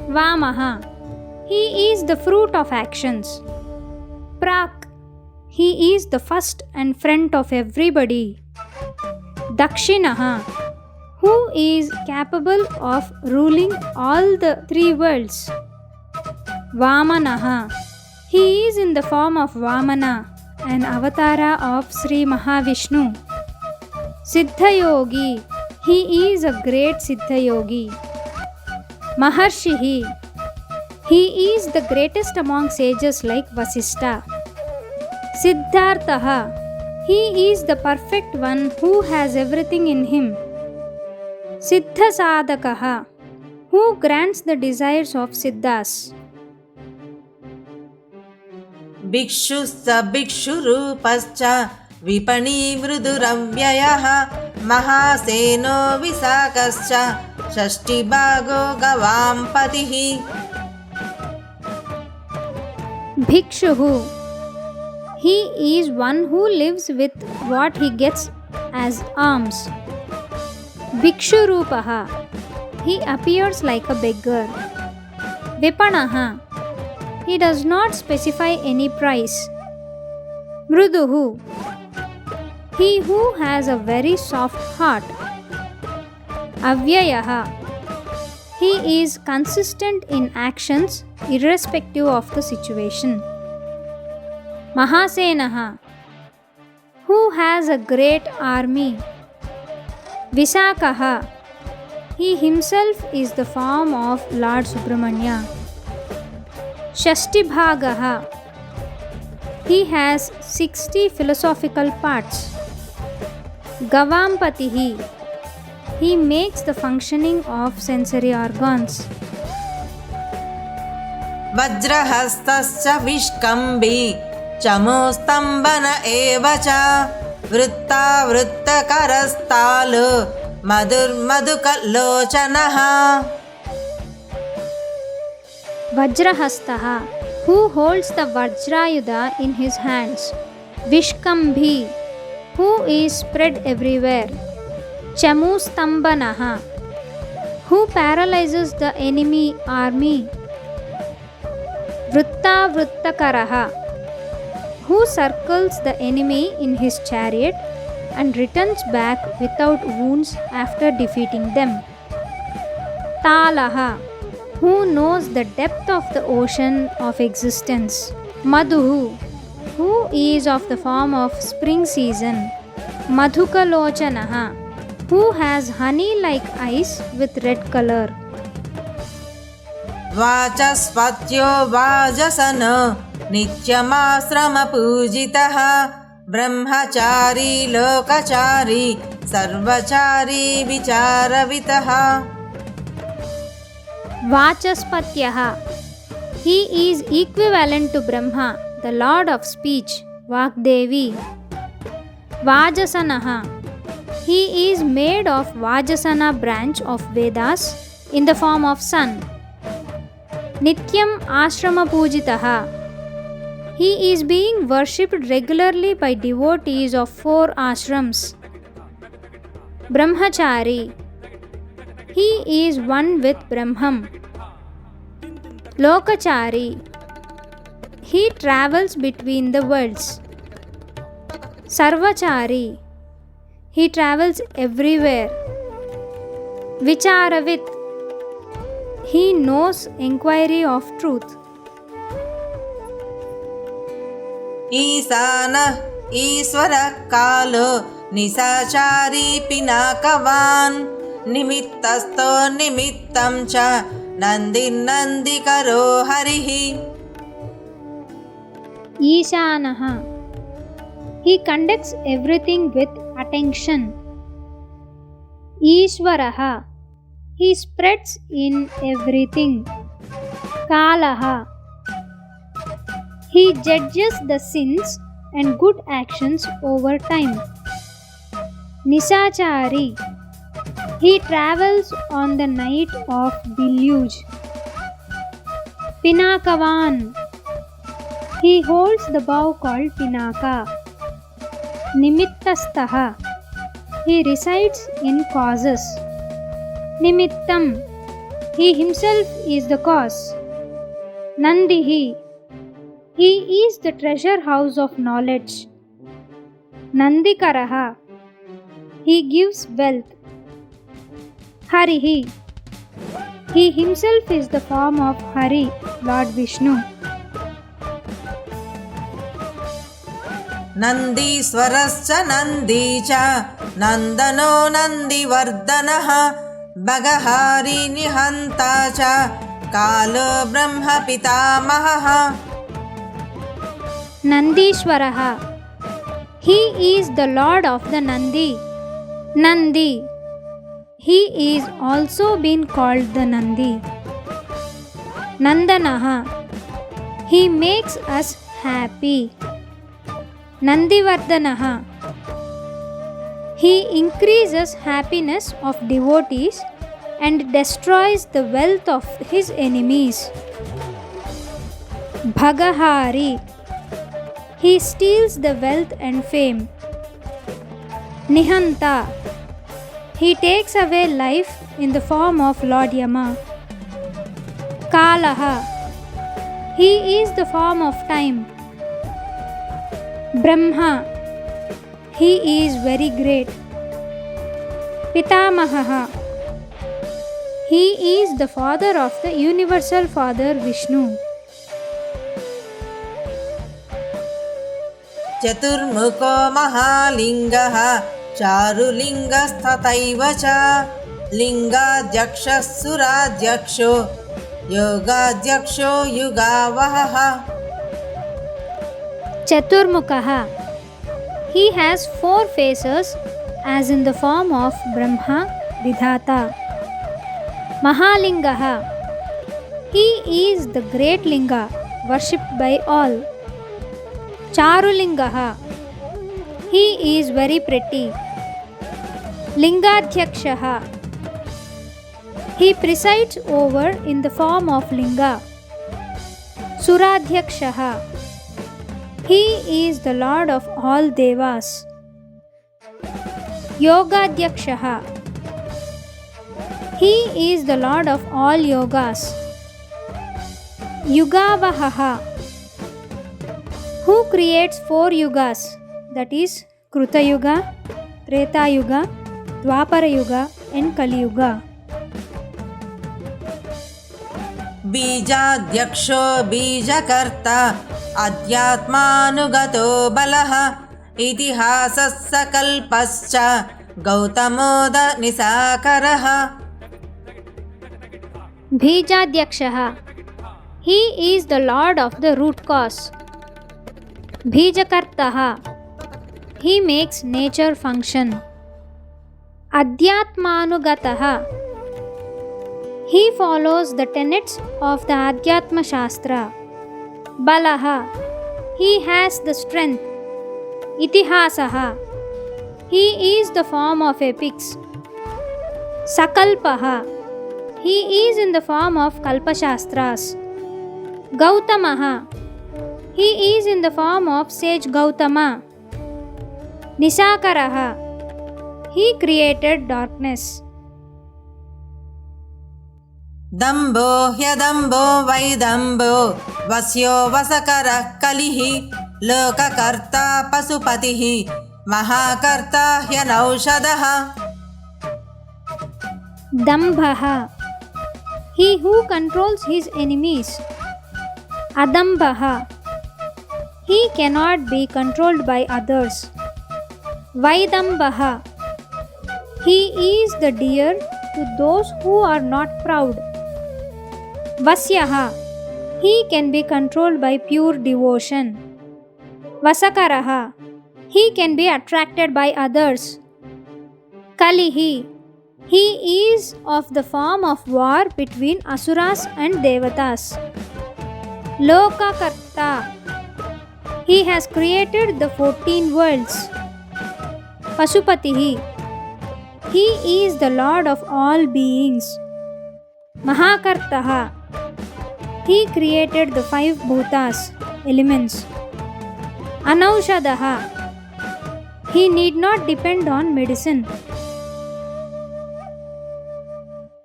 Vamaha, he is the fruit of actions. Prak, he is the first and front of everybody. Dakshinaha, who is capable of ruling all the three worlds. Vamanaha, he is in the form of Vamana, an avatara of Sri Mahavishnu. Siddhayogi, he is a great Siddhayogi. Maharshihi, he is the greatest among sages like Vasistha. Siddharthaha, he is the perfect one who has everything in him. Siddha Sadakaha, who grants the desires of Siddhas. भिक्षुश्च भिक्षुरूपश्च विपणी मृदुरव्ययः महासेनो विशाखश्च षष्टिभागो गवाम्पतिः। Bhikshuhu, he is one who lives with what he gets as alms. Bhikshurupaha, he appears like a beggar. Vipanaha, he does not specify any price. Mruduhu, he who has a very soft heart. Avyayaha, he is consistent in actions irrespective of the situation. Mahasenaha, who has a great army. Visakaha, he himself is the form of Lord Subramanya. Shashtibhagaha, he has 60 philosophical parts. Gavampatihi, he makes the functioning of sensory organs. वज्रहस्तस्य विष्कम्भी चमोस्तम्भन एव च वृत्तावृत्तकरस्तालु मधुर्मधुकलोचनः। Vajrahastaha, who holds the Vajrayuda in his hands. Vishkambhi, who is spread everywhere. Chamustambanaha, who paralyzes the enemy army. Vrittavrittakaraha, who circles the enemy in his chariot and returns back without wounds after defeating them. Talaha, who knows the depth of the ocean of existence. Madhuhu, who is of the form of spring season. Madhukalochanaha, who has honey-like eyes with red color. वाचस्पत्यो वाजसनो नित्यमाश्रमपूजितः Brahmachari लोकचारी सर्वचारी विचारवितः। Vachaspatyaha, he is equivalent to Brahma, the lord of speech, Vagdevi. Vajasanaha, he is made of Vajasana branch of Vedas in the form of sun. Nityam ashrama pujitaha. He is being worshipped regularly by devotees of 4 ashrams. Brahmachari. He is one with Brahman. Lokachari. He travels between the worlds. Sarvachari. He travels everywhere. Vicharavit. He knows inquiry of truth. ईशानः ईश्वरः कालो निशाचारी पिनाकवान् निमित्तस्थो निमित्तं च नन्दिर्नन्दिकरो हरिः Ishanaha. He conducts everything with attention. Ishvaraha. He spreads in everything. Kalaha. He judges the sins and good actions over time. Nishachari. He travels on the night of deluge. Pinakavan. He holds the bow called Pinaka. Nimittastaha. He resides in causes. Nimittam. He himself is the cause. Nandihi. He is the treasure house of knowledge. Nandikaraha. He gives wealth. Harihi. He himself is the form of Hari, Lord Vishnu. नन्दीश्वरश्च Nandi च नन्दनो नन्दिवर्धनः भगहारी निहन्ता च कालो ब्रह्म पितामहः Nandishwaraha. He is the lord of the Nandi. Nandi. He is also been called the Nandi. Nandanaha. He makes us happy. Nandivardhanaha. He increases happiness of devotees and destroys the wealth of his enemies. Bhagahari. He steals the wealth and fame. Nihanta. He takes away life in the form of Lord Yama. Kalaha. He is the form of time. Brahma. He is very great. Pithamaha. He is the father of the universal father Vishnu. चतुर्मुखो महालिङ्गः चारुलिङ्गस्तथैव च लिङ्गाध्यक्षः सुराध्यक्षो योगाध्यक्षो युगावहः Chaturmukha. He has 4 faces as in the form of Brahma, Vidhata. Mahalingaha. He is the great linga worshipped by all. Charulingaha. He is very pretty. Lingadhyakshaha. He presides over in the form of linga. Suradhyakshaha. He is the lord of all devas. Yogadhyakshaha. He is the lord of all yogas. Yugavahaha. Who creates 4 yugas, that is Kruta Yuga, Treta Yuga, Dwapara Yuga and Kali Yuga. बीजाध्यक्षो बीजकर्ता अध्यात्मानुगतो बलः इतिहासः सकल्पश्च गौतमोदनिसाकरः Bhijadyakshaha. He is the lord of the root cause. Bhijakartaha. He makes nature function. Adhyatmanugataha. He follows the tenets of the Adhyatma Shastra. Balaha. He has the strength. Itihasaha. He is the form of epics. Sakalpaha. He is in the form of Kalpashastras. Gautamaha. He is in the form of sage Gautama. Nisakaraha. He created darkness. दम्भो ह्यदम्भो वैदम्भो वस्यो वसकरः कलिः लोककर्ता पशुपतिः महाकर्ता ह्यनौषधः Dambhaha. He who controls his enemies. Adambaha. He cannot be controlled by others. Vaidambaha. He is the dear to those who are not proud. Vasyaha. He can be controlled by pure devotion. Vasakaraha. He can be attracted by others. Kalihi. He is of the form of war between asuras and devatas. Lokakarta. He has created the 14 worlds. Pasupatihi. He is the Lord of all beings. Mahakartaha. He created the 5 bhutas, elements. Anaushadaha. He need not depend on medicine.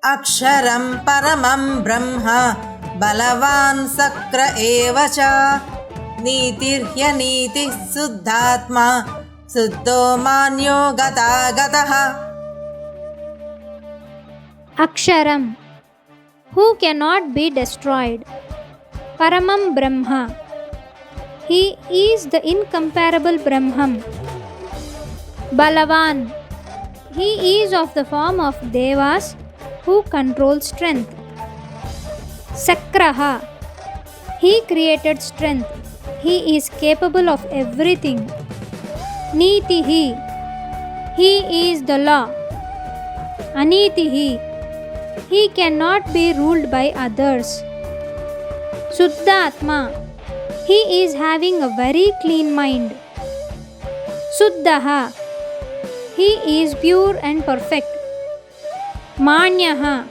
अक्षरं परमं ब्रह्म बलवान् सक्र एव च नीतिर्ह्यनीतिः शुद्धात्मा शुद्धो मान्यो गतागतः Aksharam. Who cannot be destroyed. Paramam Brahma. He is the incomparable Brahman. Balavan. He is of the form of Devas who control strength. Sakraha. He created strength. He is capable of everything. Nitihi. He is the law. Anitihi. He cannot be ruled by others. Suddhatma. He is having a very clean mind. Suddhaha. He is pure and perfect. Manyaha.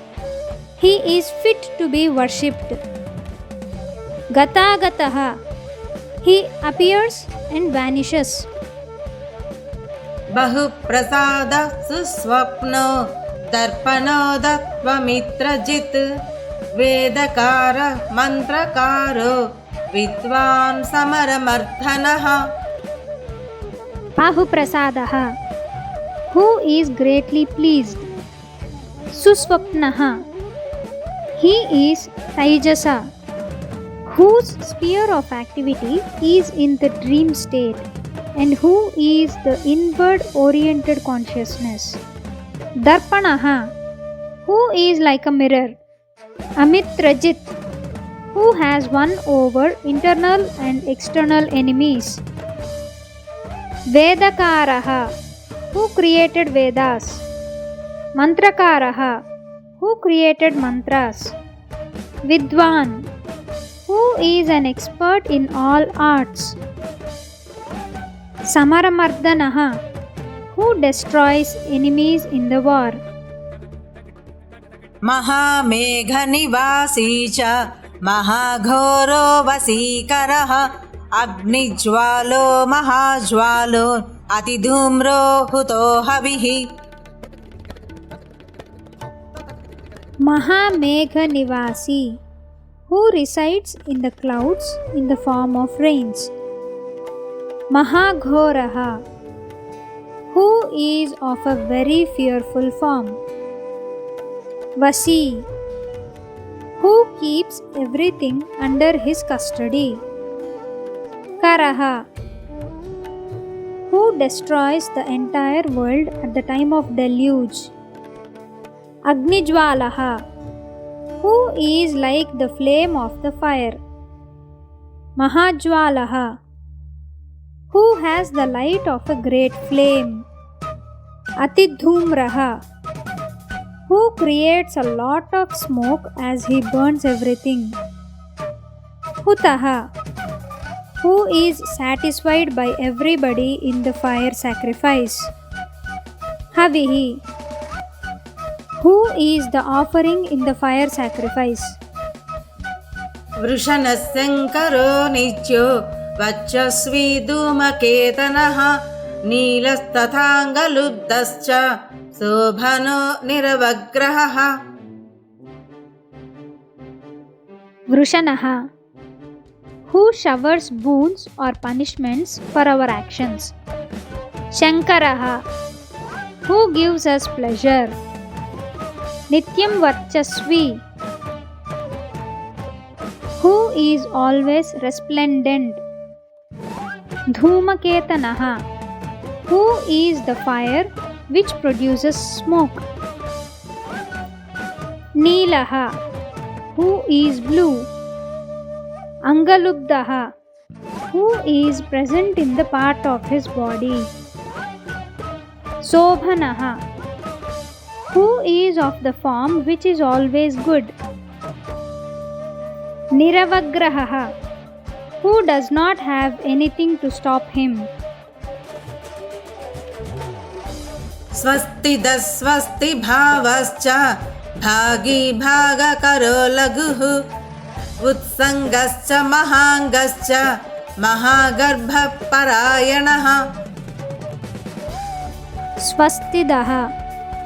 He is fit to be worshipped. Gatagataha. He appears and vanishes. बहुप्रसाद सुस्वप्नो दर्पणो दत्वमित्रजित् वेदकार मन्त्रकारो विद्वान् समरमर्धनः Ahuprasadaha. Who is greatly pleased. Suswapnaha. He is Taijasa, whose sphere of activity is in the dream state and who is the inward oriented consciousness. Darpanaha. Who is like a mirror. Amitrajit. Who has won over internal and external enemies. Vedakaraha. Who created Vedas. Mantrakaraha. Who created mantras. Vidwan. Who is an expert in all arts. Samaramardanaha. Who destroys enemies in the war. महामेघनिवासी च महाघोरो वसीकरः अग्निज्वालो महाज्वालो अतिधूम्रो हुतो हविः Mahamegha Nivasi, who resides in the clouds in the form of rains. Mahaghoraha, who is of a very fearful form. Vasi, who keeps everything under his custody. Karaha, who destroys the entire world at the time of deluge. Agnijwalaha, who is like the flame of the fire. Mahajwalaha, who has the light of a great flame. Atidhumraha, who creates a lot of smoke as he burns everything. Hutaha, who is satisfied by everybody in the fire sacrifice. Havihi, who is the offering in the fire sacrifice. वृषणः शङ्करो नित्यो वचस्वी धूमकेतनः नीलस्तथाङ्गलुब्धश्च शोभनो निरवग्रहः Vrishanaha, who showers boons or punishments for our actions. Shankaraha, who gives us pleasure. Nityam Varchasvi, who is always resplendent. Dhumaketanaha, who is the fire which produces smoke. Neelaha, who is blue. Angalubdaha, who is present in the part of his body. Sobhanaha, who is of the form which is always good. Niravagraha, who does not have anything to stop him. स्वस्तिदः स्वस्ति भावश्च भागी भागकरो लघुः उत्सङ्गश्च महाङ्गश्च महागर्भपरायणः Swastidaha,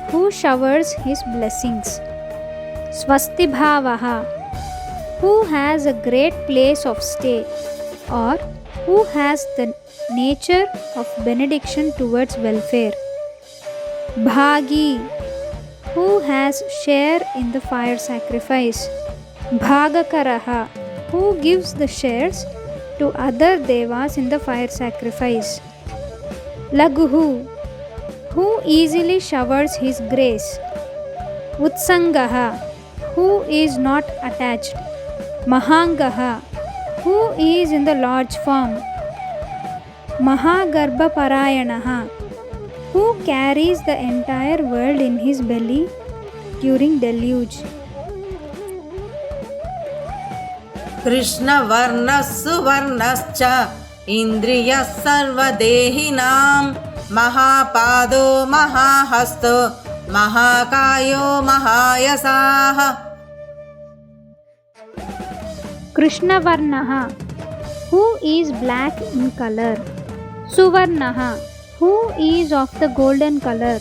who showers his blessings. Swastibhavaha, who has a great place of stay or who has the nature of benediction towards welfare. Bhagi, who has share in the fire sacrifice. Bhagakaraha, who gives the shares to other devas in the fire sacrifice. Laguhu, who easily showers his grace. Utsangaha, who is not attached. Mahangaha, who is in the large form. Mahagarbhaparayanaha, who carries the entire world in his belly during deluge. कृष्णवर्णः सुवर्णश्च इन्द्रियः सर्वदेहिनां महापादो महाहस्तो महाकायो महायसाः Krishnavarnaha, who is black in color. Suvarnaha, who is of the golden color.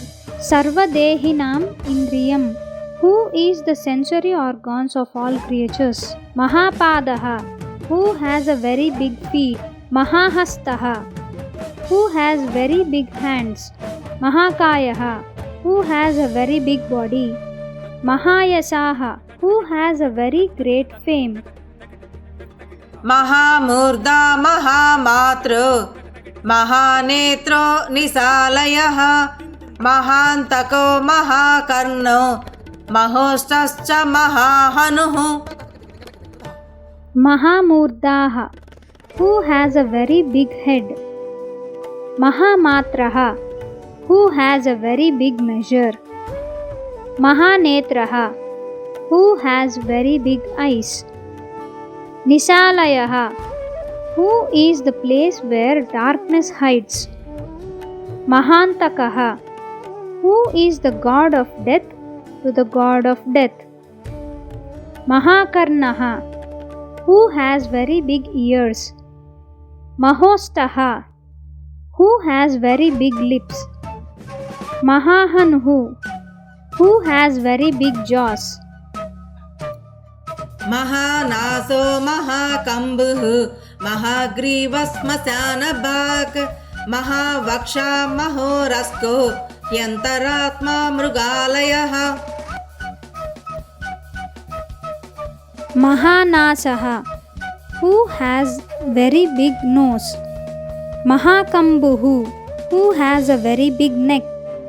Sarvadehinam Indriyam, who is the sensory organs of all creatures. Mahapadaha, who has a very big feet. Mahahastaha, who has very big hands. Mahakayaha, who has a very big body. Mahayasaha, who has a very great fame. महामूर्धा महामात्रो महानेत्रो निसालयः महान्तको महाकर्णो महोष्टश्च महाहनुः Mahamurdaha, who has a very big head. Mahamatraha, who has a very big measure. Mahanetraha, who has very big eyes. Nisalayaha, who is the place where darkness hides. Mahantakaha, who is the god of death to the god of death. Mahakarnaha, who has very big ears. Mahostaha, who has very big lips. Mahahanhu, who has very big jaws. महानासो महाकम्बुः महाग्रीवश्मशानभाक् महावक्षा महोरस्को यन्तरात्मा मृगालयः Mahanasaha, who has very big nose. Mahakambuhu, who has a very big neck.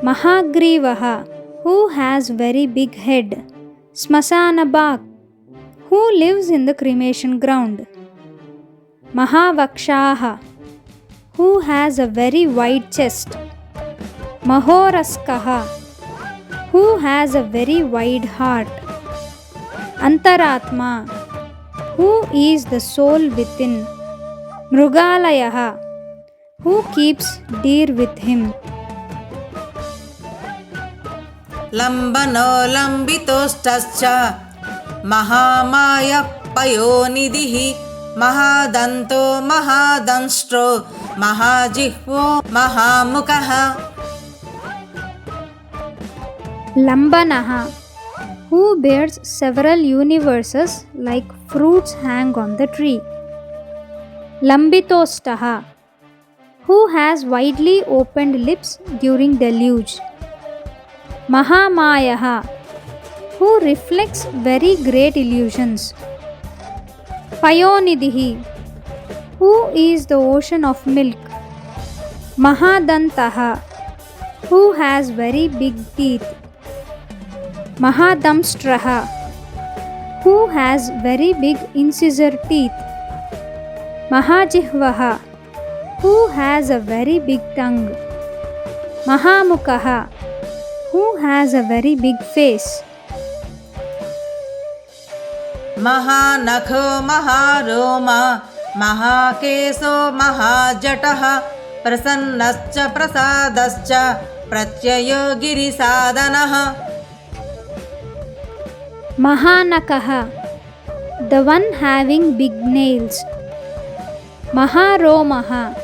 Mahagrivaha, who has very big head. Smasanabak, who lives in the cremation ground. Mahavakshaha, who has a very wide chest. Mahoraskaha, who has a very wide heart. Antaratma, who is the soul within. Mrugalayaha, who keeps deer with him. लम्बनो लम्बितोष्टश्च महामायः पयोनिधिः महादन्तो महादंष्ट्रो महाजिह्वो महामुखः Lambanaha, who bears several universes like fruits hang on the tree. Lambitostaha, who has widely opened lips during deluge. Mahamayaha, who reflects very great illusions. Payonidhi, who is the ocean of milk. Mahadantaha, who has very big teeth. Mahadamstraha, who has very big incisor teeth. Mahajihvaha, who has a very big tongue. Mahamukaha, who has a very big face. महानखो महारोमा महाकेशो महाजटः प्रसन्नश्च प्रसादश्च प्रत्ययो गिरिसादनः Mahanakaha, the one having big nails. Maharomaha,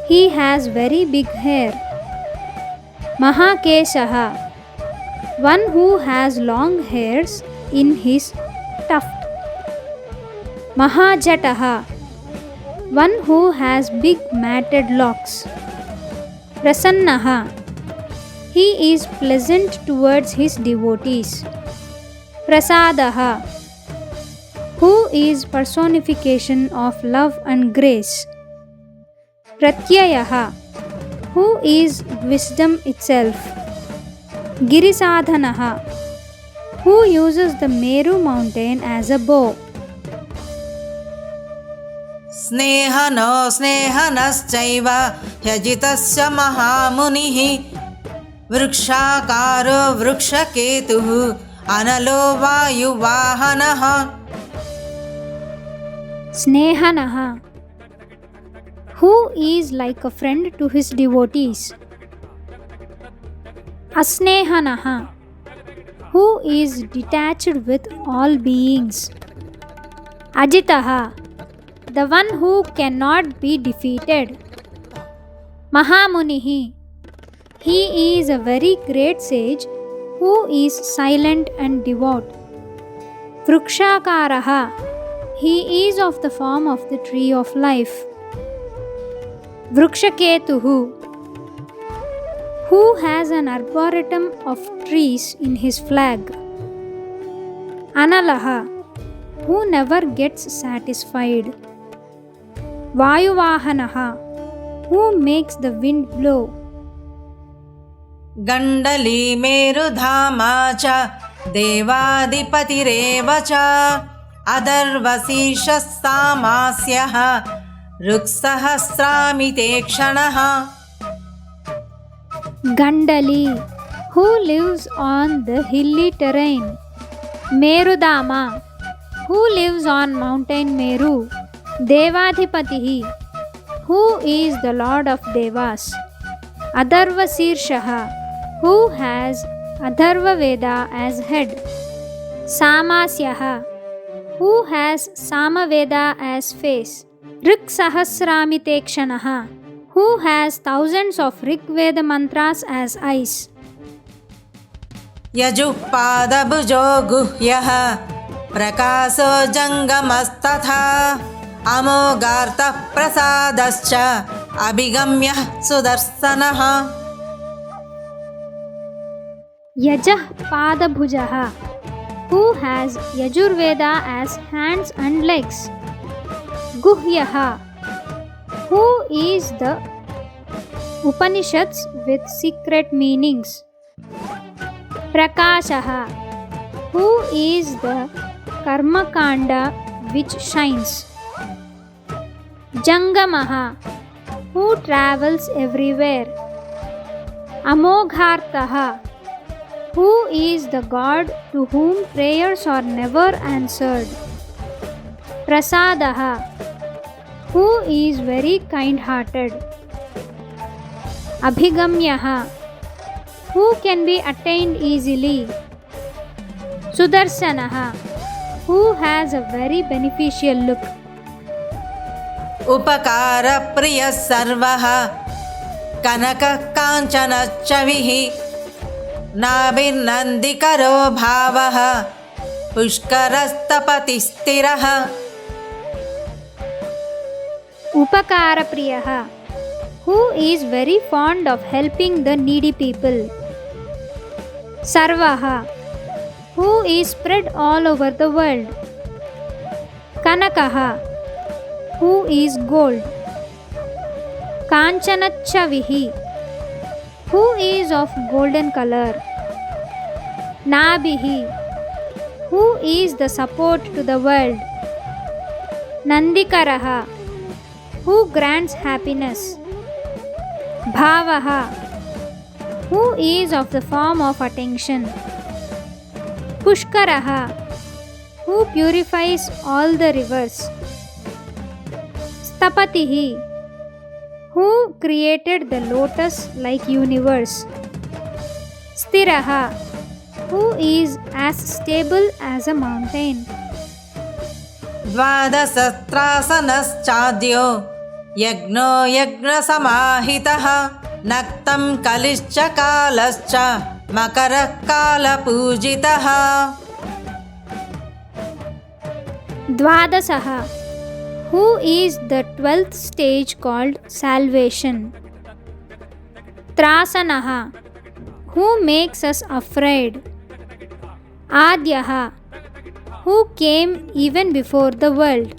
he has very big hair. Mahakeshaha, one who has long hairs in his tuft. Mahajataha, one who has big matted locks. Prasannaha, he is pleasant towards his devotees. Prasadaha, who is personification of love and grace. Pratyayaha, who is wisdom itself. Girisadhanaha, who uses the Meru mountain as a bow. स्नेहनो स्नेहनश्चैव ह्यजितस्य महामुनिः वृक्षाकारो वृक्षकेतुः अनलो वायुवाहनः Snehanaha, who is like a friend to his devotees. Asnehanaha, who is detached with all beings. Ajitaha, the one who cannot be defeated. Mahamunihi, he is a very great sage who is silent and devout. Vrukshakaraha, he is of the form of the tree of life. Vrukshaketuhu, who has an arboretum of trees in his flag. Analaha, who never gets satisfied. Vayuvahanaha, who makes the wind blow. गण्डली मेरुधामा च देवाधिपतिरेव च अदर्वशीर्षः सामास्यः ऋक्सहस्रामिते क्षणः Gandali, who lives on the hilly terrain. Merudama, who lives on mountain Meru. Devadhipatihi, who is the Lord of Devas. Adharva Sirshaha, who has Adharva Veda as head. Samasyaha, who has Samaveda as face. Rik Sahasramite Kshanaha, who has thousands of Rig Veda mantras as eyes. यजुःपादभुजो गुह्यः Prakasho जङ्गमस्तथा अमोघार्तः प्रसादश्च अभिगम्यः Sudarshan Yajah Padabhujaha, who has Yajurveda as hands and legs. Guhyaha, who is the Upanishads with secret meanings. Prakashaha, who is the Karma Kanda which shines. Jangamaha, who travels everywhere. Amoghartaha, who is the God to whom prayers are never answered. Prasadaha, who is very kind-hearted. Abhigamyaha, who can be attained easily. Sudarsanaha, who has a very beneficial look. उपकारप्रियः सर्वः कनकः काञ्चनच्छविः नाभिर्नन्दिकरो भावः पुष्करस्तपति स्थिरः Upakarapriyah, who is very fond of helping the needy people. Sarvaha, who is spread all over the world. Kanakaha, who is gold. Kanchanachavihi, who is of golden color. Nabhihi, who is the support to the world. Nandikaraha, who grants happiness. Bhavaha, who is of the form of attention. Pushkaraha, who purifies all the rivers. Stapatihi, who created the lotus-like universe. Sthiraha, who is as stable as a mountain. द्वादशस्त्रासनश्चाद्यो यज्ञो यज्ञसमाहितः नक्तं कलिश्च कालश्च मकरः कालपूजितः Dvadasaha, who is the 12th stage called salvation. Trasanaha, who makes us afraid. Adyaha, who came even before the world.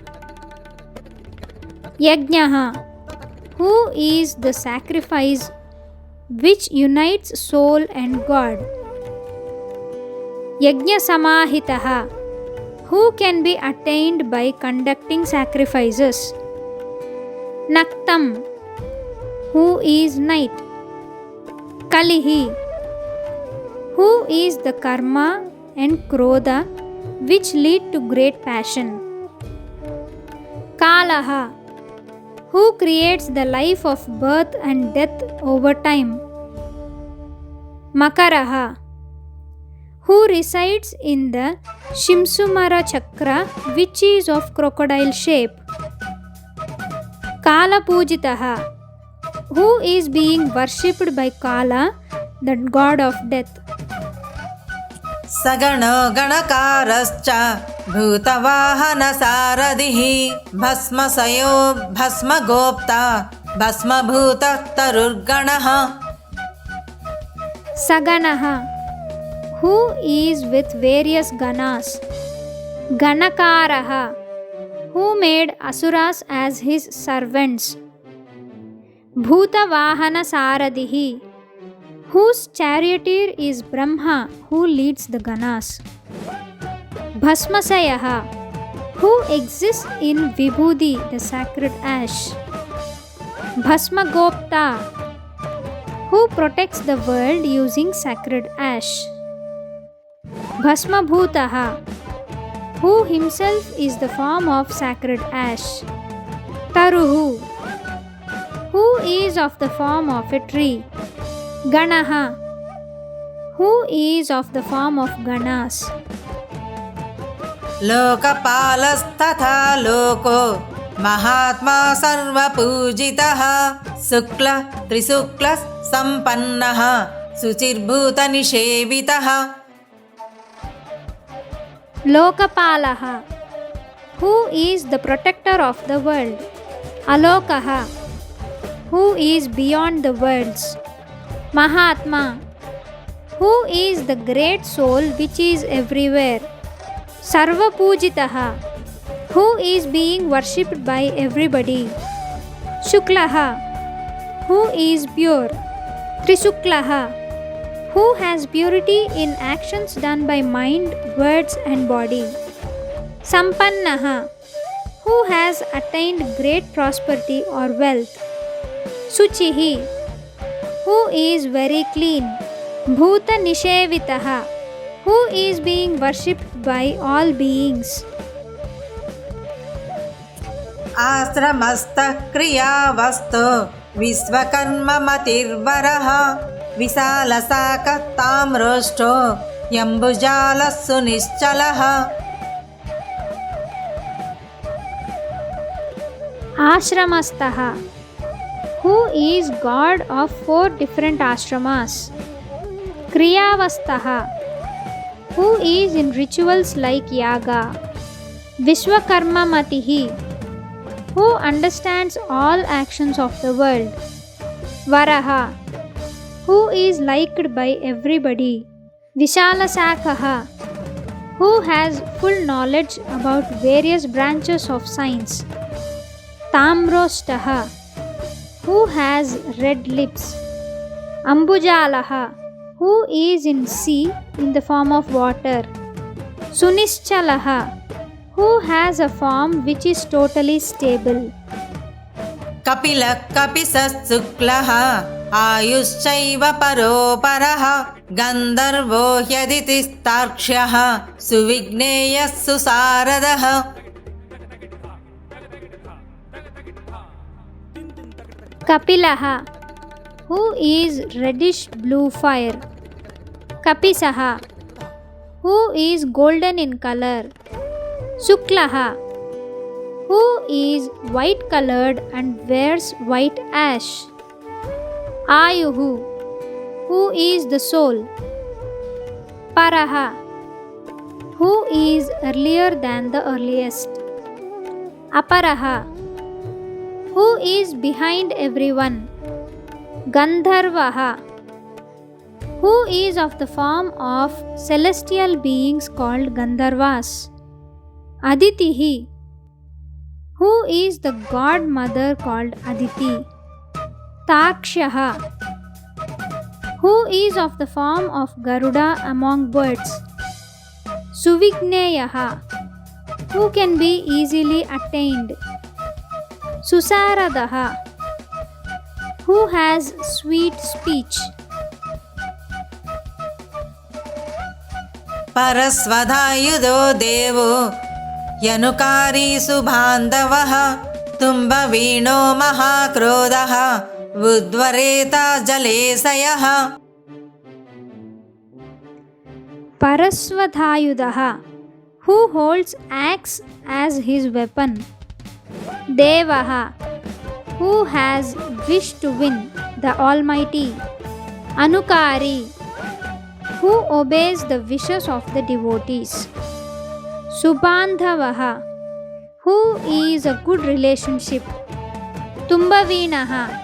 Yajnaha, who is the sacrifice which unites soul and God. Yajna samahitaha, who can be attained by conducting sacrifices. Naktam, who is night. Kalihi, who is the karma and krodha which lead to great passion. Kalaha, who creates the life of birth and death over time. Makaraha, who resides in the Shimsumara chakra which is of crocodile shape. Kala Pujitaha, who is being worshipped by Kala, the god of death. सगणो गणकारश्च भूतवाहनसारथिः भस्मसयो भस्मगोप्ता भस्मभूतः तरुर्गणः Saganaha, who is with various ganas. Ganakaraha, who made asuras as his servants. Bhutavahana Saradhihi, whose charioteer is Brahma, who leads the ganas. Bhasmasayaha, who exists in Vibhudi, the sacred ash. Bhasmagopta, who protects the world using sacred ash. Bhasmabhutaha, who himself is the form of sacred ash. Taruhu, who is of the form of a tree. Ganaha, who is of the form of ganas. लोकपालस्तथा लोको महात्मा सर्वपूजितः शुक्ल त्रिशुक्ल सम्पन्नः शुचिर्भूतनिषेवितः Lokapalaha, who is the protector of the world. Alokaha, who is beyond the worlds. Mahatma, who is the great soul which is everywhere. Sarva Pujitaha, who is being worshipped by everybody. Shuklaha, who is pure. Trisuklaha, who has purity in actions done by mind, words and body. Sampannaha, who has attained great prosperity or wealth. Suchihi, who is very clean. Bhuta Nishevitaha, who is being worshipped by all beings. आश्रमस्थः क्रियावस्तु विश्वकर्ममतिर्वरः विशालशाकः, ताम्रोष्ठो, यम्बुजालः सुनिश्चलः Ashramastaha, who is god of 4 different ashramas. Kriyavastaha, who is in rituals like yaga. Vishwakarma Matihi, who understands all actions of the world. Varaha, who is liked by everybody. Vishalasakaha, who has full knowledge about various branches of science. Tamrostaha, who has red lips. Ambujalaha, who is in sea in the form of water. Sunischalaha, who has a form which is totally stable. Kapila Kapisas Suklaha Ayushaiva Paroparaha Gandharvo Hyaditistarkshaha Suvigneya Susaradaha. Kapilaha, who is reddish blue fire. Kapisaha, who is golden in color. Suklaha, who is white colored and wears white ash. Ayuhu, who is the soul. Paraha, who is earlier than the earliest. Aparaha, who is behind everyone. Gandharvaha, who is of the form of celestial beings called Gandharvas. Aditihi, who is the god mother called Aditi. Takshaha, who is of the form of Garuda among birds. Suvigneyaha, who can be easily attained. Susaradaha, who has sweet speech. Parasvadayudo Devo Yanukari Subhandavaha Tumbavino Mahakrodaha Udvareta Jalesayaha. Parasvadayudaha, who holds axe as his weapon. Devaha, who has wished to win, the Almighty. Anukari, who obeys the wishes of the devotees. Subandhavaha, who is a good relationship. Tumbavinaha,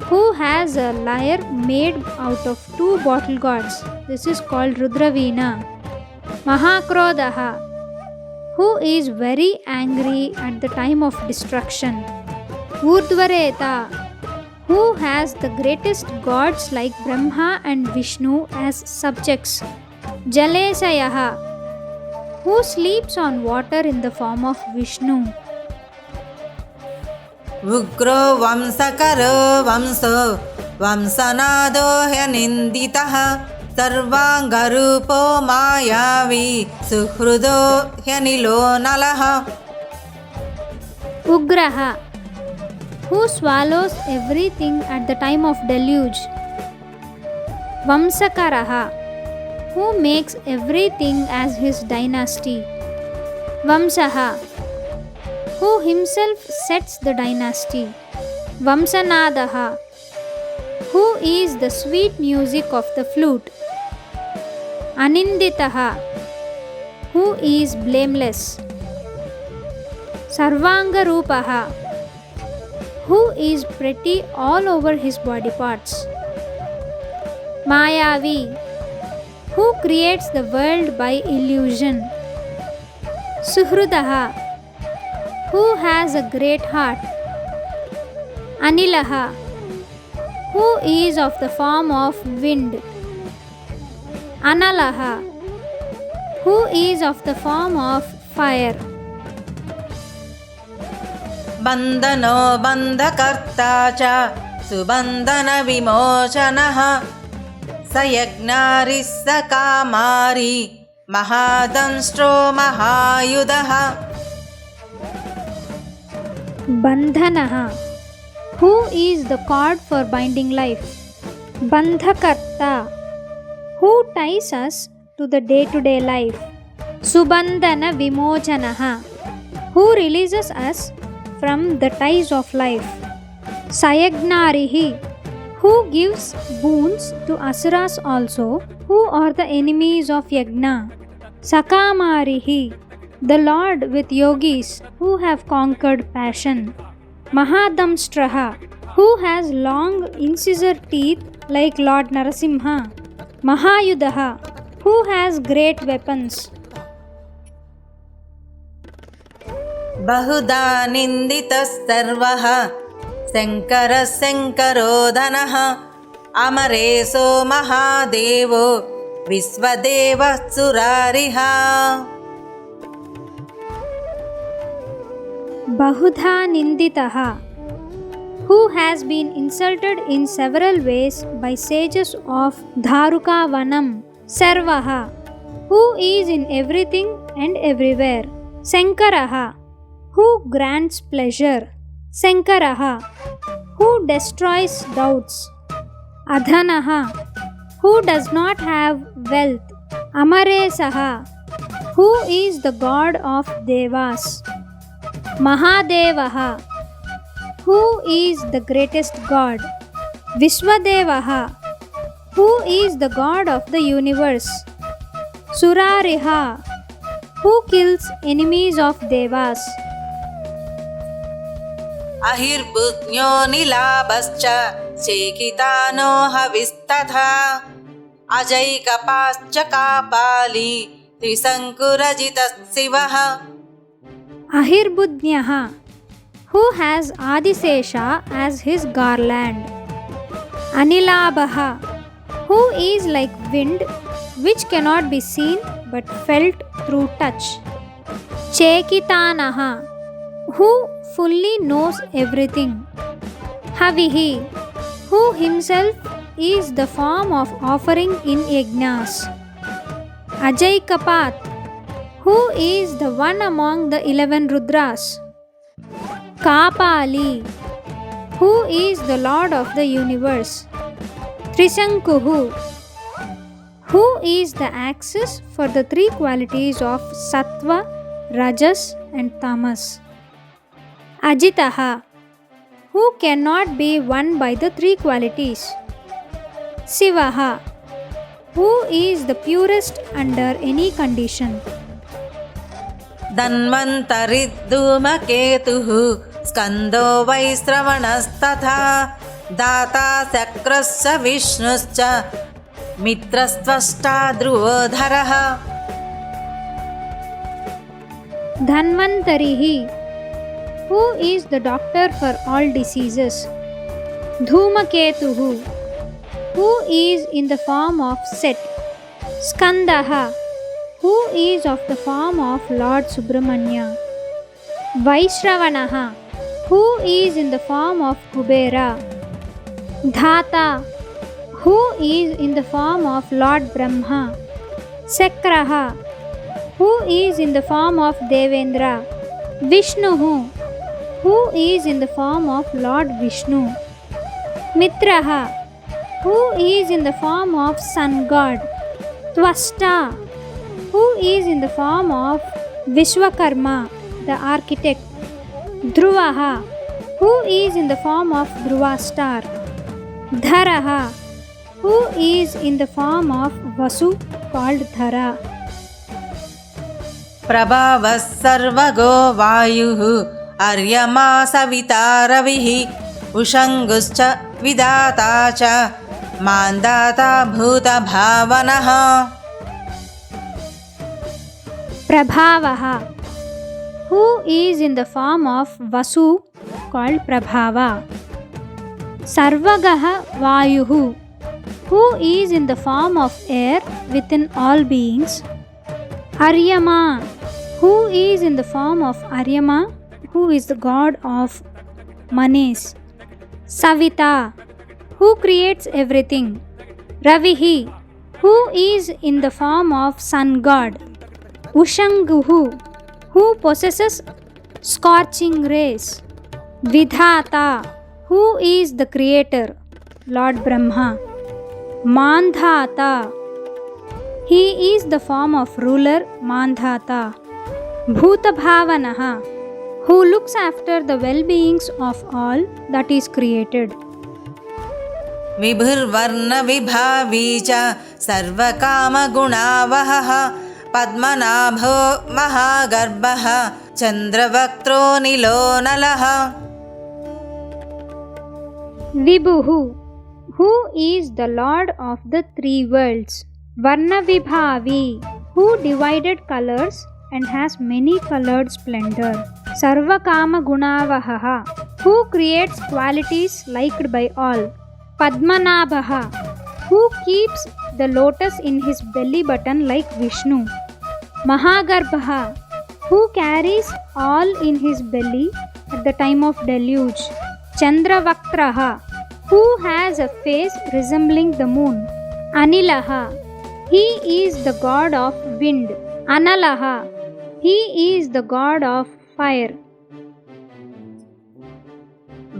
who has a lyre made out of 2 bottle gourds. This is called Rudravina. Mahakrodaha, who is very angry at the time of destruction. Urdhvareta, who has the greatest gods like Brahma and Vishnu as subjects. Jalesayaha, who sleeps on water in the form of Vishnu. Ugro Vamsakaro Vamso Vamsanado Hyaninditaha Sarvangarupo Mayavi Suhrudo Hyanilo Nalaha. Ugraha, who swallows everything at the time of deluge. Vamsakaraha, who makes everything as his dynasty. Vamsaha, who himself sets the dynasty. Vamsanadaha, who is the sweet music of the flute. Aninditaha, who is blameless. Sarvangarupaha, who is pretty all over his body parts. Mayavi, who creates the world by illusion. Suhrudaha, who has a great heart. Anilaha, who is of the form of wind. Analaha, who is of the form of fire. Bandhano Bandhakarta Cha Subandhana Vimochanaha Sayagnari Sakamari Mahadanstro Mahayudaha. Bandhanaha, who is the cord for binding life. Bandhakarta, who ties us to the day-to-day life. Subandhana Vimochanaha, who releases us from the ties of life. Sayagnarihi, who gives boons to asuras also, who are the enemies of Yagna. Sakamarihi, the Lord with yogis who have conquered passion. Mahadamstraha, who has long incisor teeth like Lord Narasimha. Mahayudaha, who has great weapons. बहुधा निन्दितः सर्वः शङ्करः शङ्करोधनः अमरेशो महादेवो विश्वदेवः सुरारिः Bahudha Ninditaha, who has been insulted in several ways by sages of Dharuka Vanam. Sarvaha, who is in everything and everywhere. Sankaraha, who grants pleasure. Sankaraha, who destroys doubts. Adhanaha, who does not have wealth. Amaresaha, who is the god of Devas. Mahadevaha, who is the greatest god. Vishwadevaha, who is the god of the universe. Surariha, who kills enemies of Devas. अहिर्बुद्न्यो नीलाभश्च शेकितानो हविस्तथा अजैकपाश्च Kapali त्रिशङ्कुरजितः शिवः Ahirbudnyaha, who has Adisesha as his garland. Anilabha, who is like wind which cannot be seen but felt through touch. Chekitanaha, who fully knows everything. Havihi, who himself is the form of offering in yajnas. Ajaikapat, who is the one among the 11 Rudras. Kapali, who is the Lord of the universe. Trisankuhu, who is the axis for the three qualities of Sattva, Rajas and Tamas. Ajitaha, who cannot be won by the three qualities. Sivaha, who is the purest under any condition. धन्वन्तरिद्धूमकेतुः स्कन्दो वैश्रवणस्तथा दाता शक्रश्च विष्णुश्च मित्रस्त्वष्टा ध्रुवोधरः Dhanvantarihi, who is the doctor for all diseases. Dhumaketuhu, who is in the form of Set. Skandaha, who is of the form of Lord Subramanya. Vaishravanaha, who is in the form of Kubera. Dhata, who is in the form of Lord Brahma. Sakraha, who is in the form of Devendra. Vishnuhu, who is in the form of Lord Vishnu. Mitraha, who is in the form of Sun God. Twasta, who is in the form of Vishwakarma, the architect. Dhruvaha, who is in the form of Dhruva star. Dharaha, who is in the form of Vasu called Dhara. प्रभावः सर्वगो वायुः अर्यमा सविता रविः उषङ्गुश्च विधाता च मान्दाता भूतभावनः Prabhavaha, who is in the form of Vasu called Prabhava. Sarvagaha Vayuhu, who is in the form of air within all beings. Aryama, who is in the form of Aryama, who is the god of Manes. Savita, who creates everything. Ravihi, who is in the form of sun god. Ushanguhu, who possesses scorching rays. Vidhata, who is the creator, Lord Brahma. Mandhata, he is the form of ruler Mandhata. Bhutabhavanaha, who looks after the well-beings of all that is created. विभुर्वर्णविभावी च सर्वकामगुणावहः पद्मनाभो महागर्भः चन्द्रवक्त्रो नीलो नलः. Vibhuhu, who is the Lord of the three worlds. Varnavibhavi, who divided colors and has many colored splendor. Sarvakama Gunavahaha, who creates qualities liked by all. Padmanabhaha, who keeps the lotus in his belly button like Vishnu. Mahagarbhaha, who carries all in his belly at the time of deluge. Chandravaktraha, who has a face resembling the moon. Anilaha, he is the god of wind. Analaha, he is the god of fire.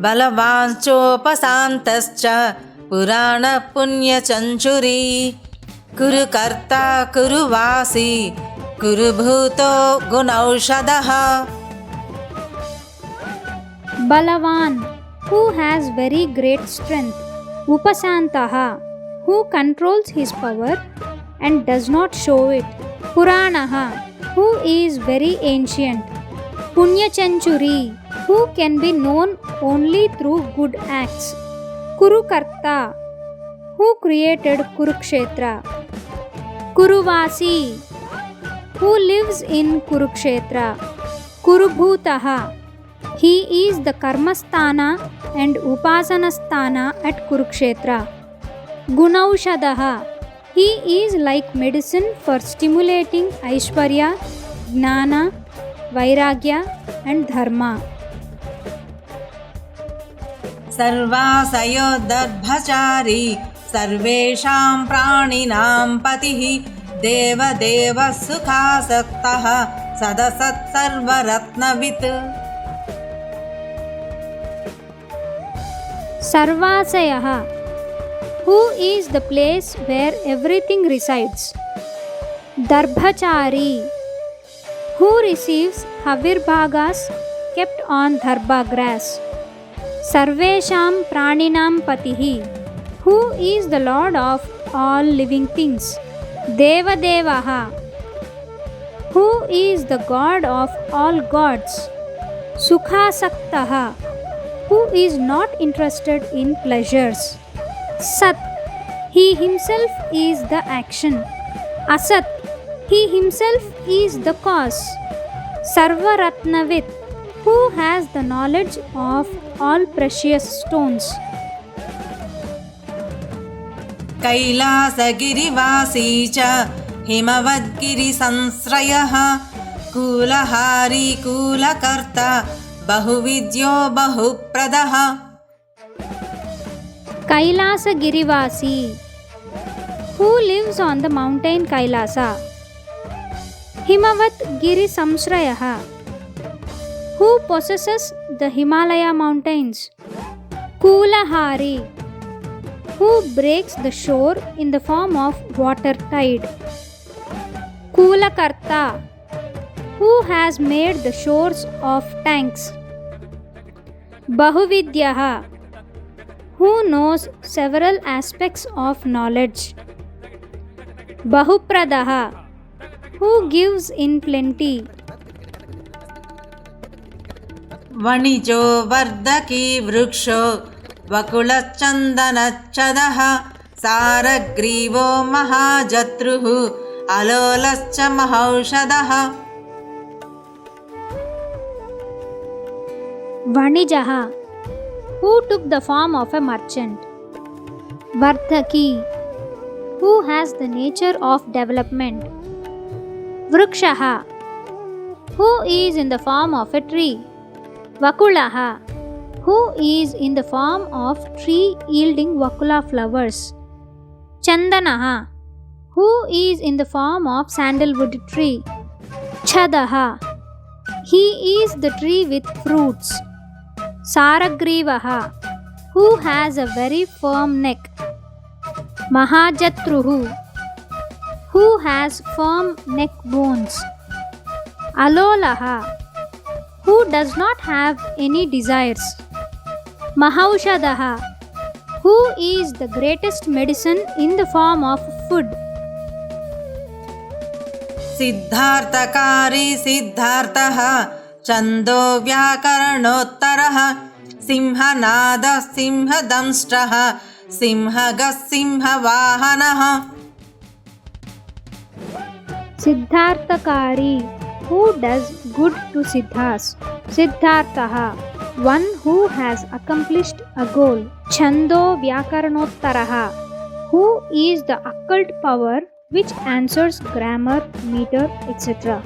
बलवांश्चोपशान्तश्च पुराणपुण्यचञ्चुरी कुरु कर्ता कुरु वासी कुरु भूतो गुणौषधः. Balavan, who has very great strength. Upasantaha, who controls his power and does not show it. Puranaha, who is very ancient. Punyachanchuri, who can be known only through good acts. Kurukarta, who created Kurukshetra. Kuruvasi, who lives in Kurukshetra. Kurubhutaha, he is the Karmasthana and Upasanasthana at Kurukshetra. Gunaushadaha, he is like medicine for stimulating Aishwarya, Gnana, Vairagya and Dharma. सर्वासयोदर्भचारी सर्वेषां प्राणिनां पतिः देवदेवः सुखासक्तः सदसत्सर्वरत्नवित्. Sarvasayaha, who is the place where everything resides. Darbhachari, who receives Havirbhagas kept on dharba grass. Sarvesham Praninam Patihi, who is the Lord of all living things. Devadevaha, who is the God of all gods. Sukhasaktaha, who is not interested in pleasures. Sat, he himself is the action. Asat, he himself is the cause. Sarvaratnavit, who has the knowledge of all precious stones. कैलासगिरिवासी च हिमवद्गिरिसंश्रयः कूलहारी कूलकर्ता बहुविद्यो बहुप्रदः. Kailasa Girivasi, who lives on the mountain Kailasa. Himavat Giri Samsrayaha, who possesses the Himalaya mountains. Kulahari, who breaks the shore in the form of water tide. Kulakarta, who has made the shores of tanks. Bahuvidyaha, who knows several aspects of knowledge. Bahupradaha, who gives in plenty. वणिजो वर्धकी वृक्षो वकुलचन्दनच्छदः सारग्रीवो महाजत्रुः अलोलश्च महौषधः. Vanijaha, who took the form of a merchant. Vardhaki, who has the nature of development. Vrikshaha, who is in the form of a tree. Vakulaha, who is in the form of tree yielding Vakula flowers. Chandanaha, who is in the form of sandalwood tree. Chadaha, he is the tree with fruits. Saragrivaha, who has a very firm neck. Mahajatruhu, who has firm neck bones. Alolaha, who does not have any desires. Mahaushadaha, who is the greatest medicine in the form of food. सिद्धार्थकारी सिद्धार्थः छन्दो व्याकरणोत्तरः सिंहनादः सिंहदंष्ट्रः सिंहगः सिंहवाहनः. Siddharthakari, who does good to Siddhas. Siddharthaha, one who has accomplished a goal. Chando Vyakaranotaraha, who is the occult power which answers grammar, meter, etc.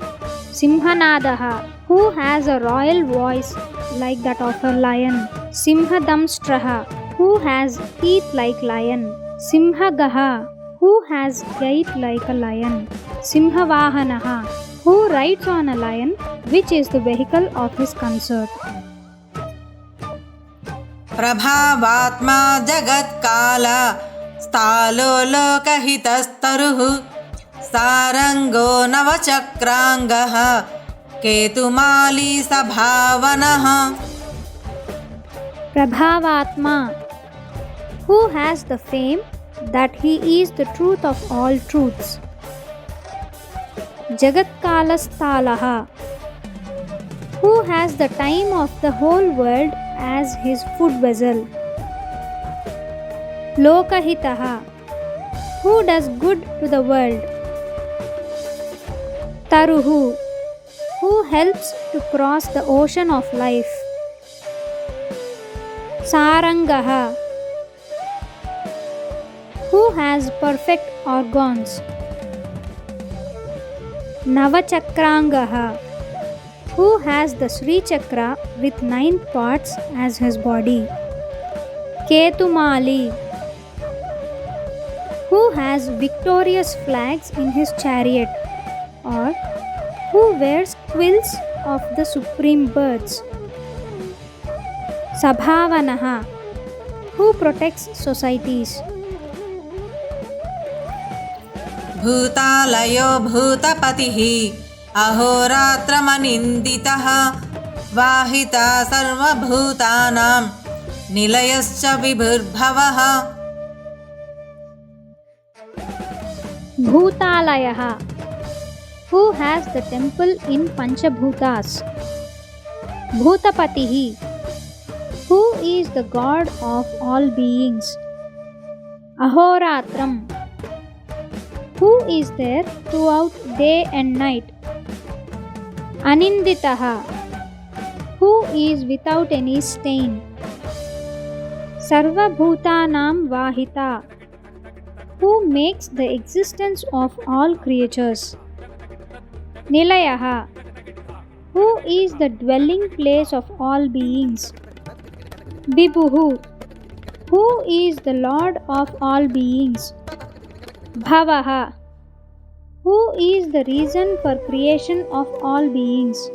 Simhanadaha, who has a royal voice like that of a lion. Simhadamstraha, who has teeth like lion. Simhagaha, who has gait like a lion. Simhavahanaha, who rides on a lion, which is the vehicle of his consort. प्रभावात्मा जगत्काल स्थालो लोकहितस्तरुः सारंगो नवचक्रांगः केतुमाली सभावनः. Prabhavatma, who has the fame that he is the truth of all truths. Jagatkalastalaha, who has the time of the whole world as his food vessel. Lokahitaha, who does good to the world. Taruhu, who helps to cross the ocean of life. Sarangaha, who has perfect organs. Navachakrangaha, who has the Sri Chakra with 9 parts as his body. Ketumali, who has victorious flags in his chariot, or who wears quills of the supreme birds. Sabhavanaha, who protects societies. भूतालयो भूतपतिः अहोरात्रमनिन्दितः वाहिता सर्वभूतानां निलयश्च विभुर्भवः. Bhutalayaha, who has the temple in Panchabhutas. Bhutapatihi, who is the god of all beings. Ahoratram, who is there throughout day and night. Aninditaha, who is without any stain. Sarvabhutanam Vahita, who makes the existence of all creatures. Nilayaha, who is the dwelling place of all beings. Vibhuhu, who is the Lord of all beings. Bhavaha, who is the reason for creation of all beings.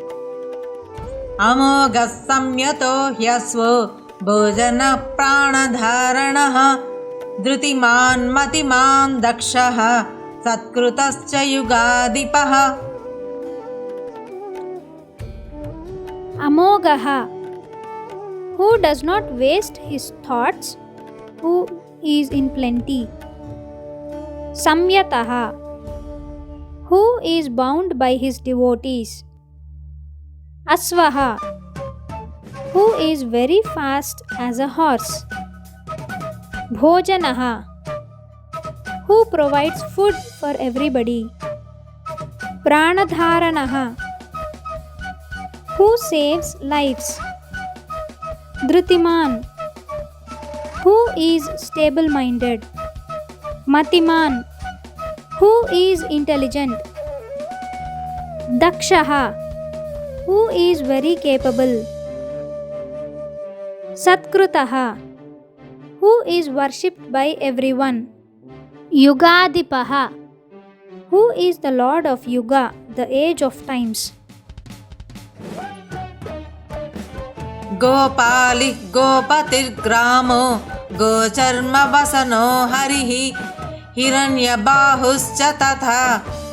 अमोघः संयतो ह्यस्वो भोजन प्राणधारणः धृतिमान् मतिमान् दक्षः सत्कृतश्च युगाधिपः. Amogaha, who does not waste his thoughts, who is in plenty. Samyataha, who is bound by his devotees. Asvaha, who is very fast as a horse. Bhojanaha, who provides food for everybody. Pranadharanaha, who saves lives. Dhrutiman, who is stable-minded. Matiman, who is intelligent. Dakshaha, who is very capable. Satkrutaha, who is worshipped by everyone. Yugadipaha, who is the Lord of Yuga, the age of times. गोपालिः गोपतिर्ग्रामो गोचर्मवसनो हरिः हिरण्यबाहुश्च तथा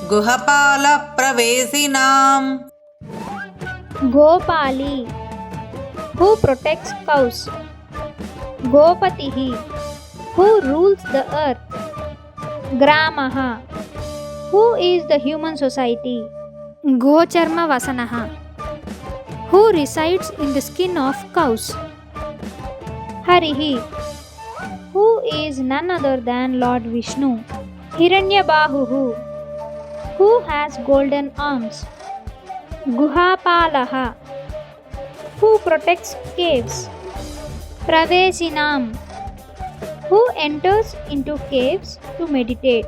गुहपालप्रवेशिनाम्. Gopali, who protects cows. Gopatihi, who rules the earth. Gramaha, who is the human society. Gocharma Vasanaha, who resides in the skin of cows. Harihi, who is none other than Lord Vishnu. Hiranyabahuhu, who has golden arms. Guhapalaha, who protects caves. Pravesinam, who enters into caves to meditate.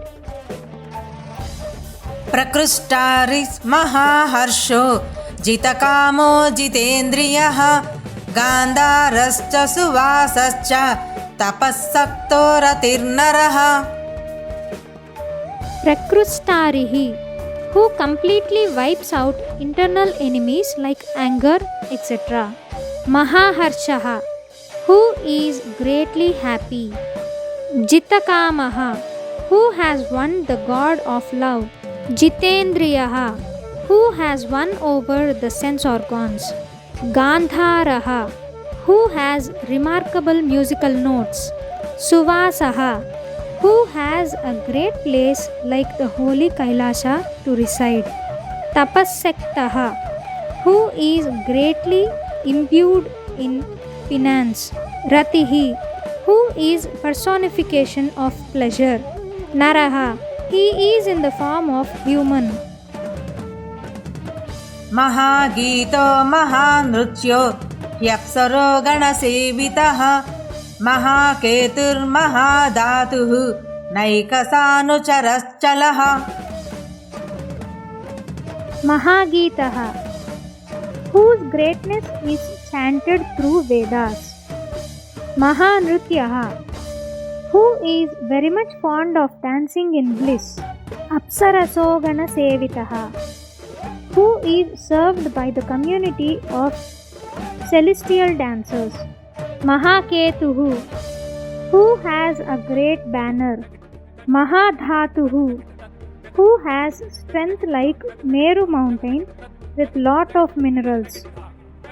प्रकृष्टारिस् महाहर्षो जितकामो जितेन्द्रियः गान्धारश्च सुवासश्च तपःसक्तो रतिर्नरः Prakrustarihi, who completely wipes out internal enemies like anger, etc. Mahaharshaha, who is greatly happy. Jitakamaha, who has won the god of love. Jitendriyaha, who has won over the sense organs. Gandharaha, who has remarkable musical notes. Suvasaha, who has a great place like the holy Kailasha to reside. Tapassektaha, who is greatly imbued in finance. Ratihi, who is personification of pleasure. Naraha, he is in the form of human. महागीतो महानृत्यो ह्यप्सरो गणसेवितः महाकेतुर्महाधातुः नैकसानुचरश्चलः Mahagitaha, whose greatness is chanted through Vedas. Mahanrityaha, who is very much fond of dancing in bliss. Apsarasogana Sevitaha, who is served by the community of celestial dancers. Mahaketuhu, who has a great banner. Mahadhatuhu, who has strength like Meru mountain with lot of minerals.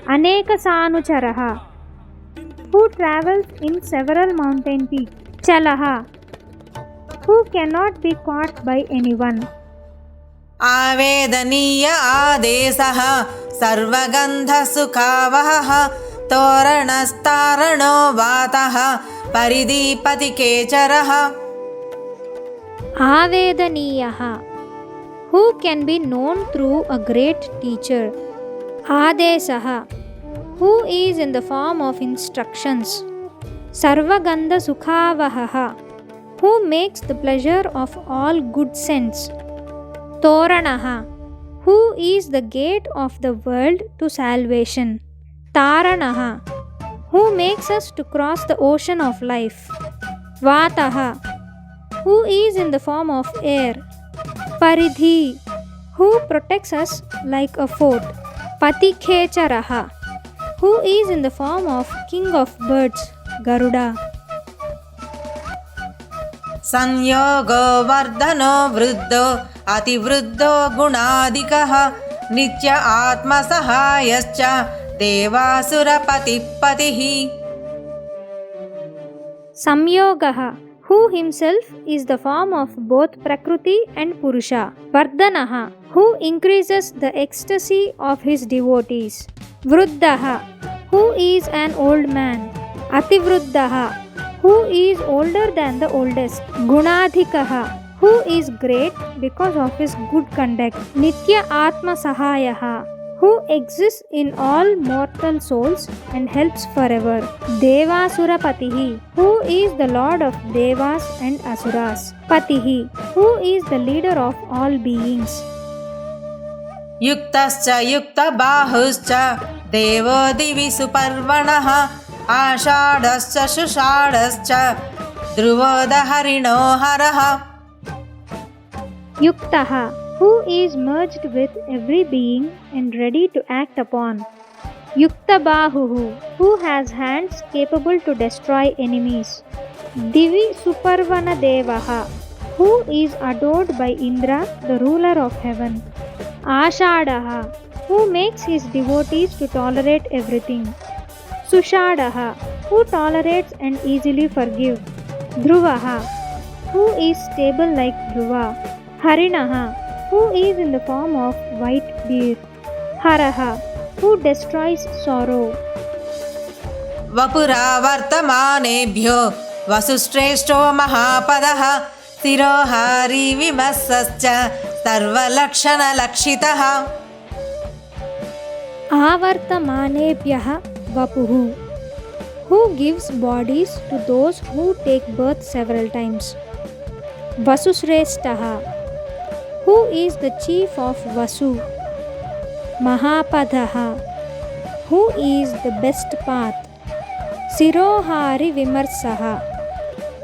Anekasanucharaha, who travels in several mountain peaks. Chalaha, who cannot be caught by anyone. आवेदनीय आदेशः सर्वगन्धसुखावहः तोरणस्तारणो वातः परिदीपति केचरः Avedaniyaha, who can be known through a great teacher. Adesaha, who is in the form of instructions. Sarvagandha Sukhavahaha, who makes the pleasure of all good sense. Toranaha, who is the gate of the world to salvation. Taranaha, who makes us to cross the ocean of life. Vataha, who is in the form of air. Paridhi, who protects us like a fort. Patikhecharaha, who is in the form of king of birds, Garuda. संयोगो वर्धनो वृद्धो अतिवृद्धो गुणाधिकः नित्य आत्मसहायश्च देवासुरपतिः Samyogaha, who himself is the form of both Prakriti and Purusha. Vardhanaha, who increases the ecstasy of his devotees. Vruddhaha, who is an old man. Ativruddhaha, who is older than the oldest. Gunadhikaha, who is great because of his good conduct. Nitya Atma Sahayaha, who exists in all mortal souls and helps forever. Devasurapatihi, who is the lord of Devas and Asuras. Patihi, who is the leader of all beings. युक्तश्च युक्तबाहुश्च देवो दिवि सुपर्वणः आषाढश्च शुषाढश्च ध्रुवोदहरिणो हरः Yuktaha, who is merged with every being and ready to act upon. Yuktabahuhu, who has hands capable to destroy enemies. Divi Suparvana Devaha, who is adored by Indra, the ruler of heaven. Ashadaha, who makes his devotees to tolerate everything. Sushadaha, who tolerates and easily forgives. Dhruvaha, who is stable like Dhruva. Harinaha, who is in the form of white deer. Haraha, who destroys sorrow. वपुरा वर्तमानेभ्यो वसुश्रेष्ठो महापदः शिरोहारी विमर्शश्च सर्वलक्षणलक्षितः Avartamanebhyah vapuhu, who gives bodies to those who take birth several times. Vasushreshtaha, who is the chief of Vasu. Mahapadaha, who is the best path. Sirohari vimarsaha,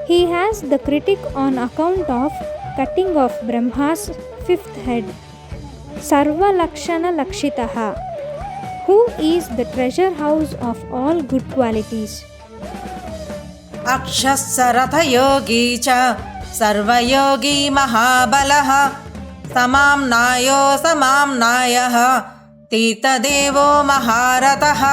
he has the critic on account of cutting off Brahma's fifth head. Sarvalakshana lakshitaha, who is the treasure house of all good qualities. अक्षस्सरथयोगी च सर्वयोगी महाबलः समाम्नायो समाम्नायः तीर्थदेवो महारथः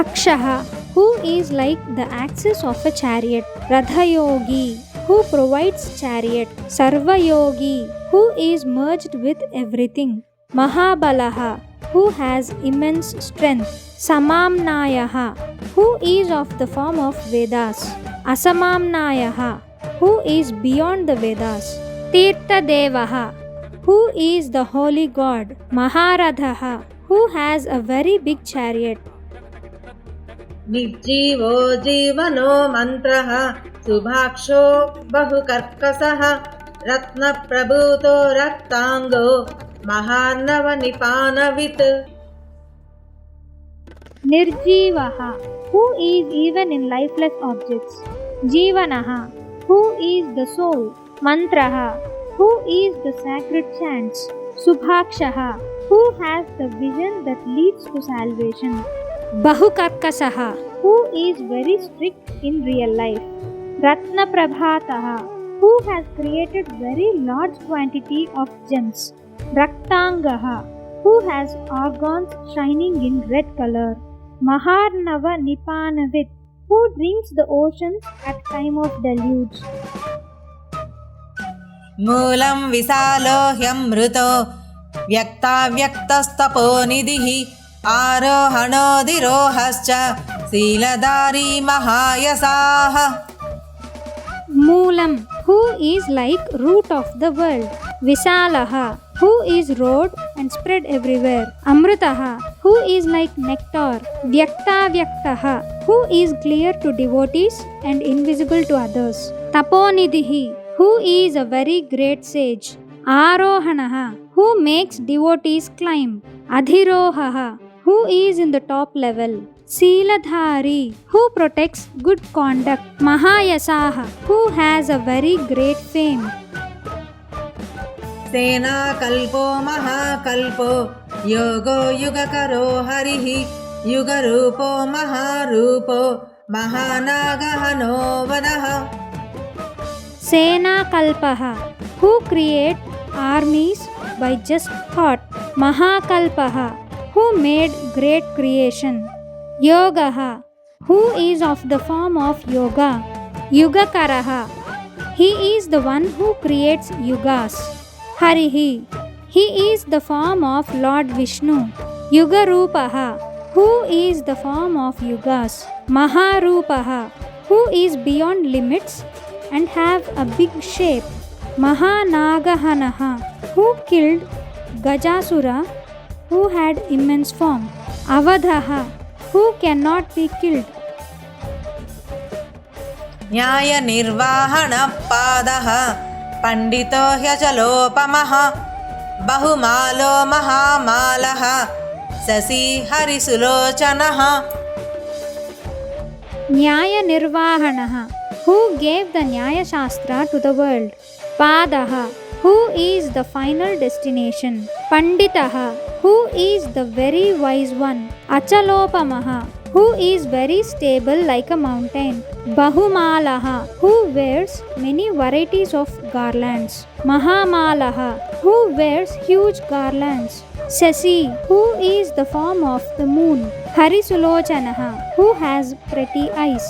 Akshaha, who is like the axis of a chariot. Radhayogi, who provides chariot. Sarvayogi, who is merged with everything. Mahabalaha, who has immense strength. Samamnayaha, who is of the form of Vedas. Asamamnayaha, who is beyond the Vedas. Tirthadevaha, who is the holy god. Maharadhaha, who has a very big chariot. निर्जीवो जीवनो मन्त्रः सुभाक्षो बहुकर्कशः रत्नप्रभूतो रक्ताङ्गो महार्णवनिपानवित् Nirjivaha, who is even in lifeless objects. Jivanaha, who is the soul. Mantraha, who is the sacred chants. Subhakshaha, who has the vision that leads to salvation. Bahukarkasaha, who is very strict in real life. Ratna Prabhataha, who has created very large quantity of gems. Raktangaha, who has organs shining in red color. Maharnava Nipanavit, who drinks the oceans at time of deluge. मूलं विशालो ह्यमृतो व्यक्ताव्यक्तस्तपोनिधिः आरोहणोधिरोहश्च शीलधारी महायसाः Moolam, who is like root of the world. Visalaha, who is road and spread everywhere. Amritaha, who is like nectar. Vyaktavyaktaha, who is clear to devotees and invisible to others. Taponidhihi, who is a very great sage. Arohanaha, who makes devotees climb. Adhirohaha, who is in the top level. Seeladhari, who protects good conduct. Mahayasaha, who has a very great fame. सेनाकल्पो महाकल्पो योगो युगकरो हरिः युगरूपो महारूपो महानागहनो वदः Sena Kalpaha, who create armies by just thought. Mahakalpaha, who made great creation. Yogaha, who is of the form of yoga. Yugakaraha, he is the one who creates yugas. Harihi, he is the form of Lord Vishnu. Yugarupaha, who is the form of yugas. Maharupaha, who is beyond limits and have a big shape. Mahanagahanaha, who killed Gajasura, who had immense form. Avadhaha, who cannot be killed. न्यायनिर्वाहणपादः पण्डितो ह्यचलोपमः बहुमालो महामालः Shashi हरिसुलोचनः Nyaya Nirvahanaha, who gave the Nyaya Shastra to the world. Padaha, who is the final destination. Panditaha, who is the very wise one. Achalopamaha, who is very stable like a mountain. Bahumalaha, who wears many varieties of garlands. Mahamalaha, who wears huge garlands. Sasi, who is the form of the moon. Harisulochanaha, who has pretty eyes.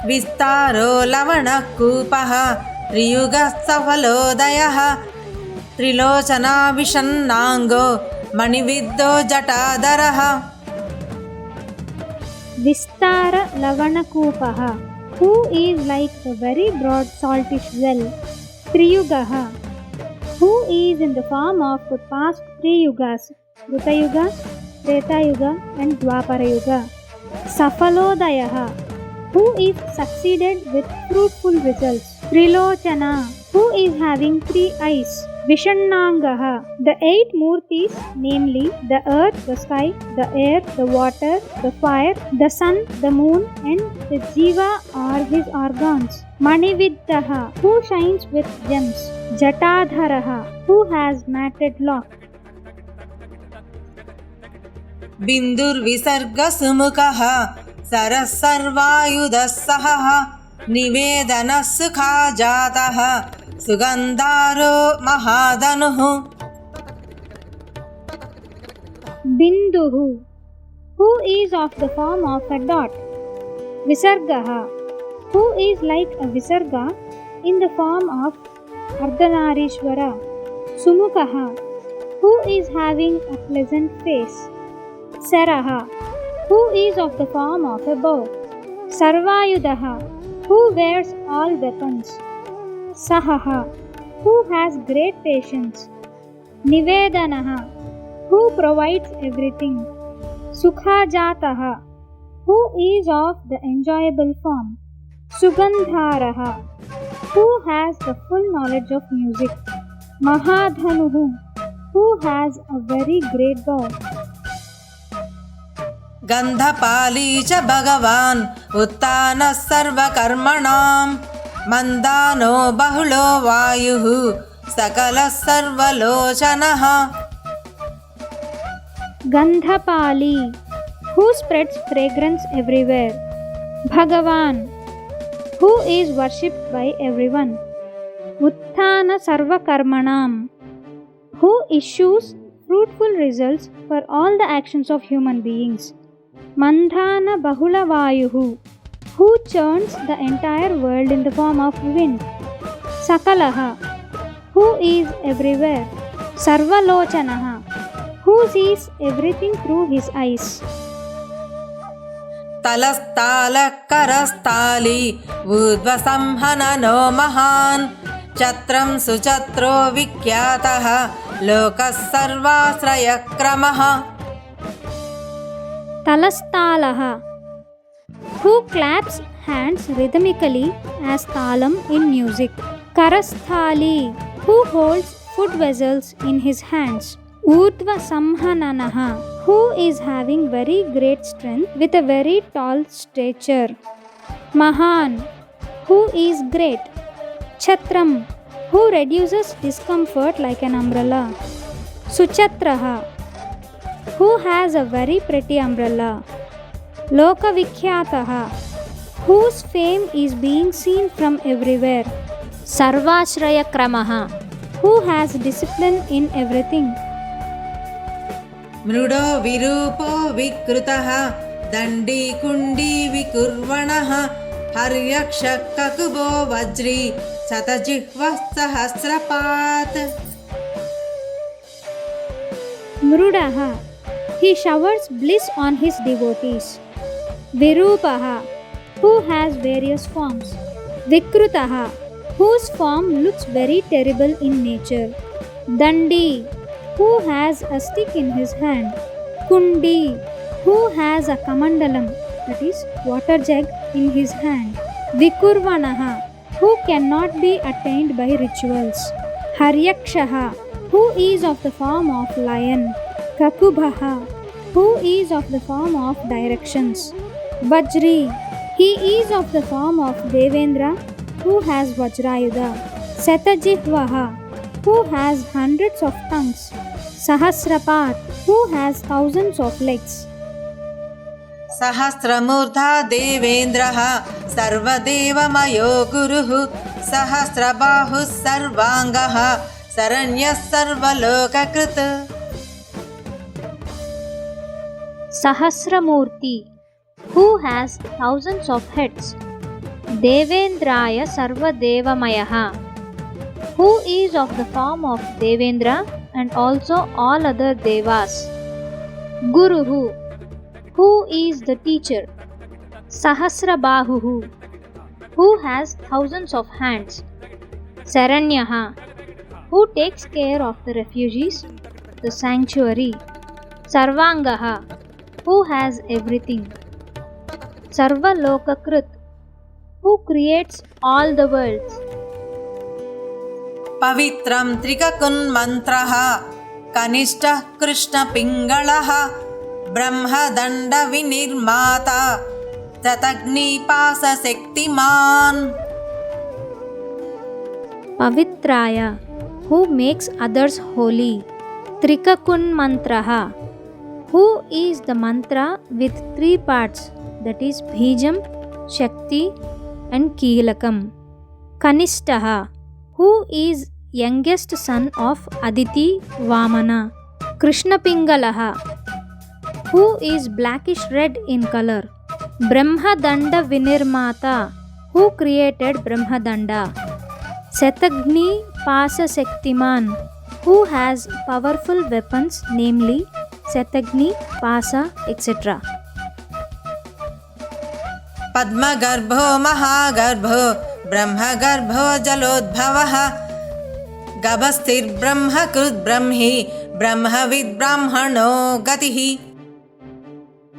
विस्तारो लवणः कूपः त्रियुगः सफलोदयः Trilochana विषन्नाङ्गो मणिविद्धो जटाधरः Vistara Lavanakupaha, who is like a very broad saltish well. Triyugaha, who is in the form of the past 3 yugas, Kruta Yuga, Treta Yuga and Dwapara Yuga. Safalodayaha, who is succeeded with fruitful results. Trilochana, who is having 3 eyes. Vishannangaha, the 8 murtis, namely the earth, the sky, the air, the water, the fire, the sun, the moon and the jiva are his organs. Manividdaha, who shines with gems. Jatadharaha, who has matted lock. बिन्दुर्विसर्गसुमुखः सरः सर्वायुधः सहः निवेदनः सुखा जातः सुगन्धारो महाधनुः Binduhu, who is of the form of a dot. Visargaha, who is like a visarga in the form of Ardhanarishwara. Sumukaha, who is having a pleasant face. Saraha, who is of the form of a bow. Sarvayudaha, who wears all weapons. Sahaha, who has great patience. Nivedanaha, who provides everything. Sukhajataha, who is of the enjoyable form. Sugandharaha, who has the full knowledge of music. Mahadhanuhu, who has a very great bow. गन्धपाली च भगवान् उत्तानः सर्वकर्मणां मन्दानो बहुलो वायुः सकलः सर्वलोचनः Gandhapali, who spreads fragrance everywhere. Bhagavan, who is worshipped by everyone. Utthana Sarvakarmanam, who issues fruitful results for all the actions of human beings. Mandhana Bahula Vayuhu, who churns the entire world in the form of wind. Sakalaha, who is everywhere. Sarvalochanaha, who sees everything through his eyes. तलस्तालः करस्ताली ऊर्ध्वसंहननो महान् चत्रं सुचत्रो विख्यातः लोकः सर्वाश्रयक्रमः Talastalaha, who claps hands rhythmically as talam in music. Karasthali, who holds food vessels in his hands. Urdhva Samhananaha, who is having very great strength with a very tall stature. Mahan, who is great. Chatram, who reduces discomfort like an umbrella. Suchatraha, who has a very pretty umbrella. Lokavikhyataha, whose fame is being seen from everywhere. Sarvashraya Kramaha, who has discipline in everything. मृडो विरूपो विकृतः Dandi Kundi विकुर्वणः हर्यक्षः ककुबो वज्री शतजिह्वः सहस्रपात् Mrudaha, he showers bliss on his devotees. Virupaha, who has various forms. Vikrutaha, whose form looks very terrible in nature. Dandi, who has a stick in his hand. Kundi, who has a kamandalam, that is water jug, in his hand. Vikurvanaha, who cannot be attained by rituals. Haryakshaha, who is of the form of lion. Kakubhaha, who is of the form of directions. Vajri, he is of the form of Devendra, who has Vajrayuda. Satajihvaha, who has hundreds of tongues. Sahasrapat, who has thousands of legs. सहस्रमूर्धा देवेन्द्रः सर्वदेवमयो गुरुः सहस्रबाहुः सर्वाङ्गः शरण्यः सर्वलोककृत् Sahasramurti, who has thousands of heads. Devendraya Sarva Devamayaha, who is of the form of Devendra and also all other Devas. Guruhu, who is the teacher. Sahasrabahuhu, who has thousands of hands. Saranyaha, who takes care of the refugees, the sanctuary. Sarvangaha, who has everything. Sarva Lokakrit, who creates all the worlds. पवित्रं त्रिककुन्मन्त्रः कनिष्ठः कृष्णपिङ्गळः ब्रह्मदण्डविनिर्माता ततग्निपासशक्तिमान् Pavitraya, who makes others holy. Trikakunmantraha, who is the mantra with three parts, that is Bhijam, Shakti and Keelakam. Kanishtaha, who is youngest son of Aditi Vamana. Krishna Pingalaha, who is blackish red in color. Brahmadanda Vinirmata, who created Brahmadanda. Setagni Pasa Sektiman, who has powerful weapons, namely Setagni, Pasa, etc. पद्मगर्भो महागर्भो ब्रह्मगर्भो जलोद्भवः गभस्तिर्ब्रह्मकृद् ब्रह्मी ब्रह्मविद् ब्राह्मणो गतिः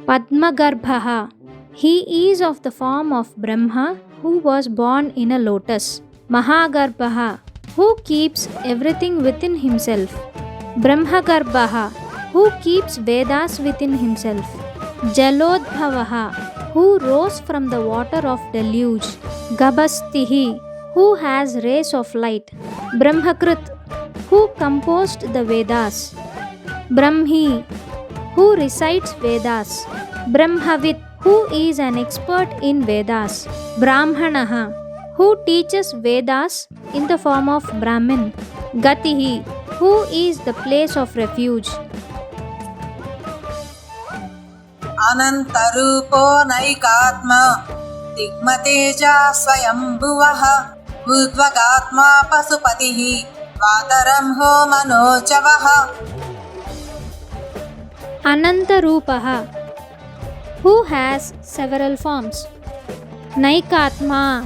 Padmagarbhaha, he is of the form of Brahma who was born in a lotus. Mahagarbhaha, who keeps everything within himself. Brahmagarbhaha, who keeps Vedas within himself. Jalodbhavaha, who rose from the water of deluge. Gabhastihi, who has rays of light. Brahmakrit, who composed the Vedas. Brahmi, who recites Vedas. Brahmavit, who is an expert in Vedas. Brahmanaha, who teaches Vedas in the form of Brahmin. Gatihi, who is the place of refuge. अनन्तरूपो नैकात्मा दिग्मतेजा स्वयम्भुवः ऊर्ध्वगात्मा पशुपतिः वातरंहो मनोजवः Anantarupaha, who has several forms. Naikatma,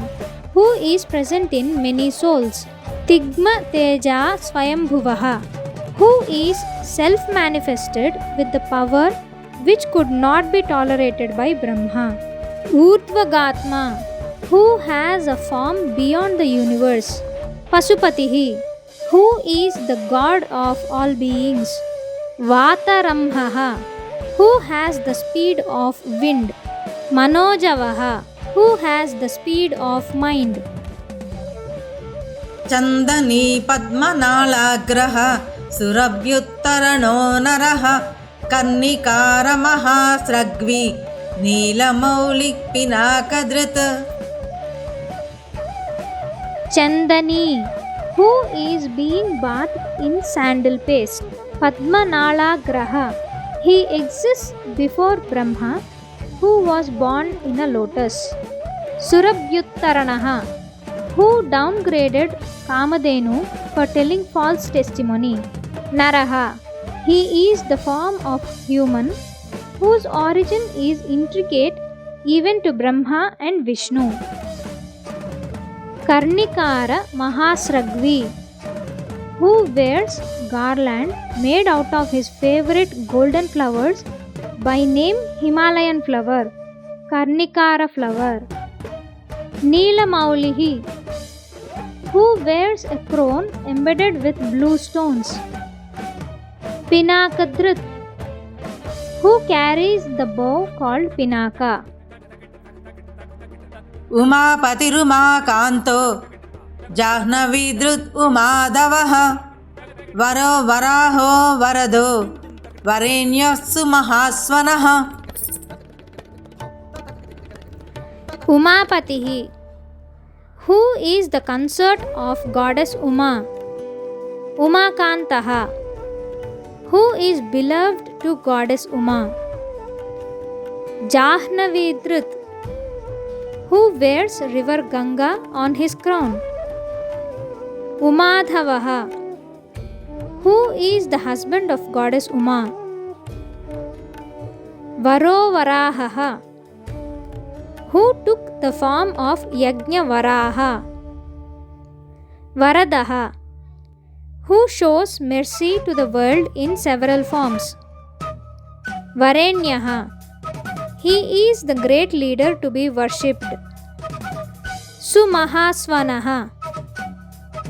who is present in many souls. Tigma Teja Swayambhuvaha, who is self-manifested with the power which could not be tolerated by Brahma. Urdhvagatma, who has a form beyond the universe. Pasupatihi, who is the god of all beings. Vataramhaha, who has the speed of wind. Manojavaha, who has the speed of mind. Chandni पद्मनालाग्रः सुरभ्युत्तरणो नरः कर्णिकारमहास्रग्वी नीलमौलिपिनाकधृत् Chandani, who is being bathed in sandal paste. Padmanala Graha, he exists before Brahma, who was born in a lotus. Surabhyuttaranaha, who downgraded Kamadhenu for telling false testimony. Naraha, he is the form of human, whose origin is intricate even to Brahma and Vishnu. Karnikara Mahasragvi, who wears garland made out of his favorite golden flowers by name Himalayan flower, Karnikara flower. Neelamaulihi, who wears a crown embedded with blue stones. Pinakadrit, who carries the bow called Pinaka. उमापतिरुमाकान्तो जाह्नवीदृत् उमाधवः वरो वराहो वरदो वरेण्यः सुमहास्वनः Umapatihi, who is the consort of goddess Uma. Umakantaha, who is beloved to goddess Uma. Jahnavidrit, who wears river Ganga on his crown. Umadhavaha, who is the husband of goddess Uma. Varovarahaha, who took the form of Yajna Varaha. Varadaha, who shows mercy to the world in several forms. Varenyaha, he is the great leader to be worshipped. Sumahasvanaha,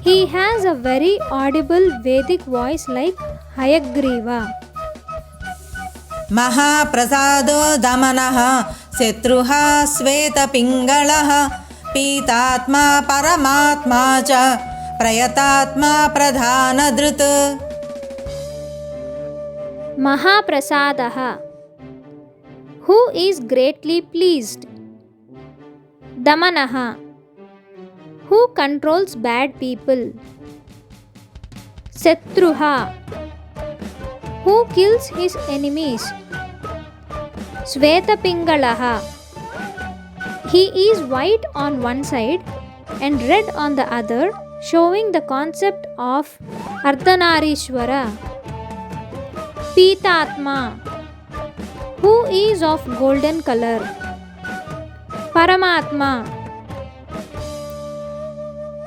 he has a very audible Vedic voice like Hayagriva. महाप्रसादो दमनः शत्रुः श्वेतपिङ्गलः पीतात्मा परमात्मा च प्रयतात्मा प्रधानधृत्. Mahaprasadaha, who is greatly pleased. Damanaha, who controls bad people. Satruha, who kills his enemies. Svetapingalaha, he is white on one side and red on the other, showing the concept of Ardhanarishwara. Pitatma, who is of golden color. Paramatma,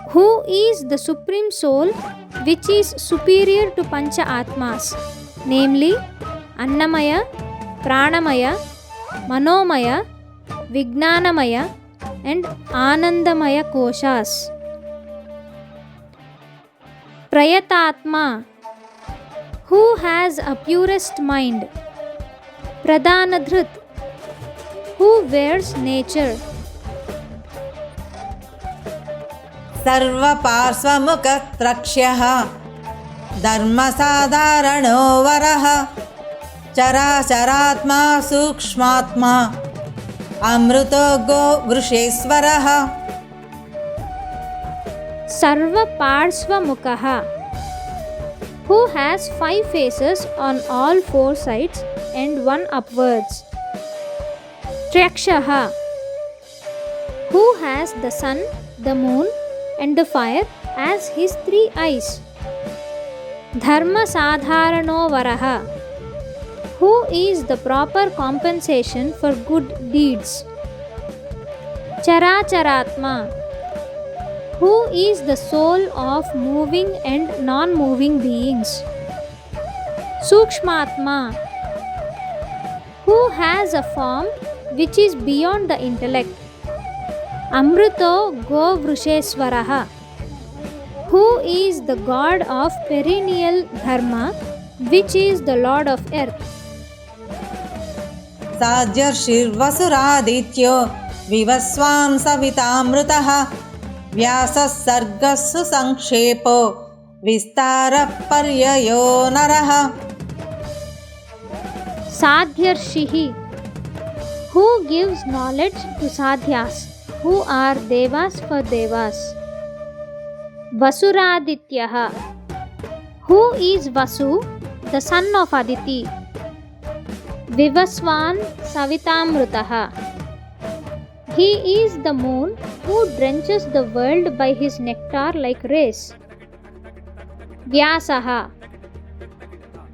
who is the supreme soul which is superior to Pancha Atmas, namely Annamaya, Pranamaya, Manomaya, Vijnanamaya and Anandamaya koshas. Prayatatma, who has a purest mind. Pradhanadhrit, who wears nature. सर्वपार्श्वमुखत्रक्ष्यः धर्मसाधारणो वरः चराचरात्मा सूक्ष्मात्मा अमृतो गो वृषेश्वरः. Sarva Parsvamukaha, who has 5 faces on all 4 sides and 1 upwards. Triakshaha, who has the sun, the moon and the fire as his 3 eyes. Dharma Sadharano Varaha, who is the proper compensation for good deeds. Characharatma, who is the soul of moving and non-moving beings. Sukshmatma, who has a form which is beyond the intellect. Amrito Go Vrusheswaraha, who is the god of perennial dharma, which is the lord of earth. साध्यर्षिर्वसुरादित्यो विवस्वान् सवितामृतः व्यासः सर्गस्सु संक्षेपो विस्तारः पर्ययो नरः. Sadhyarshihi, who gives knowledge to sadhyas, who are devas for devas. Vasuradityaha, who is Vasu, the son of Aditi. Vivaswan Savitamrutaha, he is the moon who drenches the world by his nectar like rays. Vyasaha,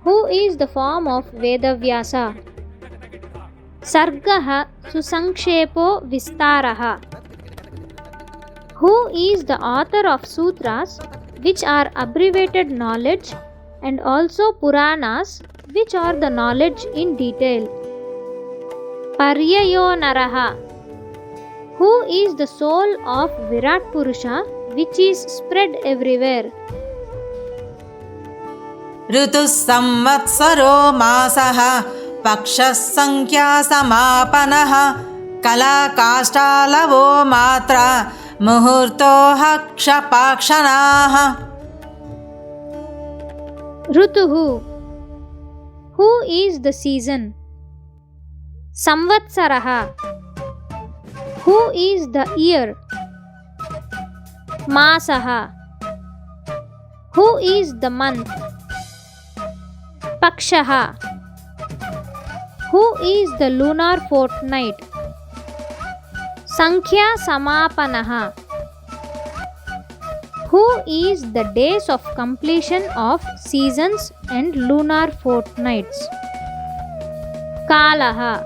who is the form of Veda Vyasa. Sargaha Susankshepo Vistaraha, who is the author of sutras which are abbreviated knowledge and also Puranas which are the knowledge in detail. Paryayo Naraha, who is the soul of Virat Purusha which is spread everywhere. ऋतुः संवत्सरो मासः पक्षः संख्या समापनः कलाकाष्ठालवो मात्रा मुहूर्तोः क्षपाक्षणाः. Rutuhu, who is the season. Samvatsaraha, who is the year. Masaha, Who is the month? Pakshaha. Who is the lunar fortnight? Sankhya Samapanaha. Who is the days of completion of seasons and lunar fortnights? Kalaha.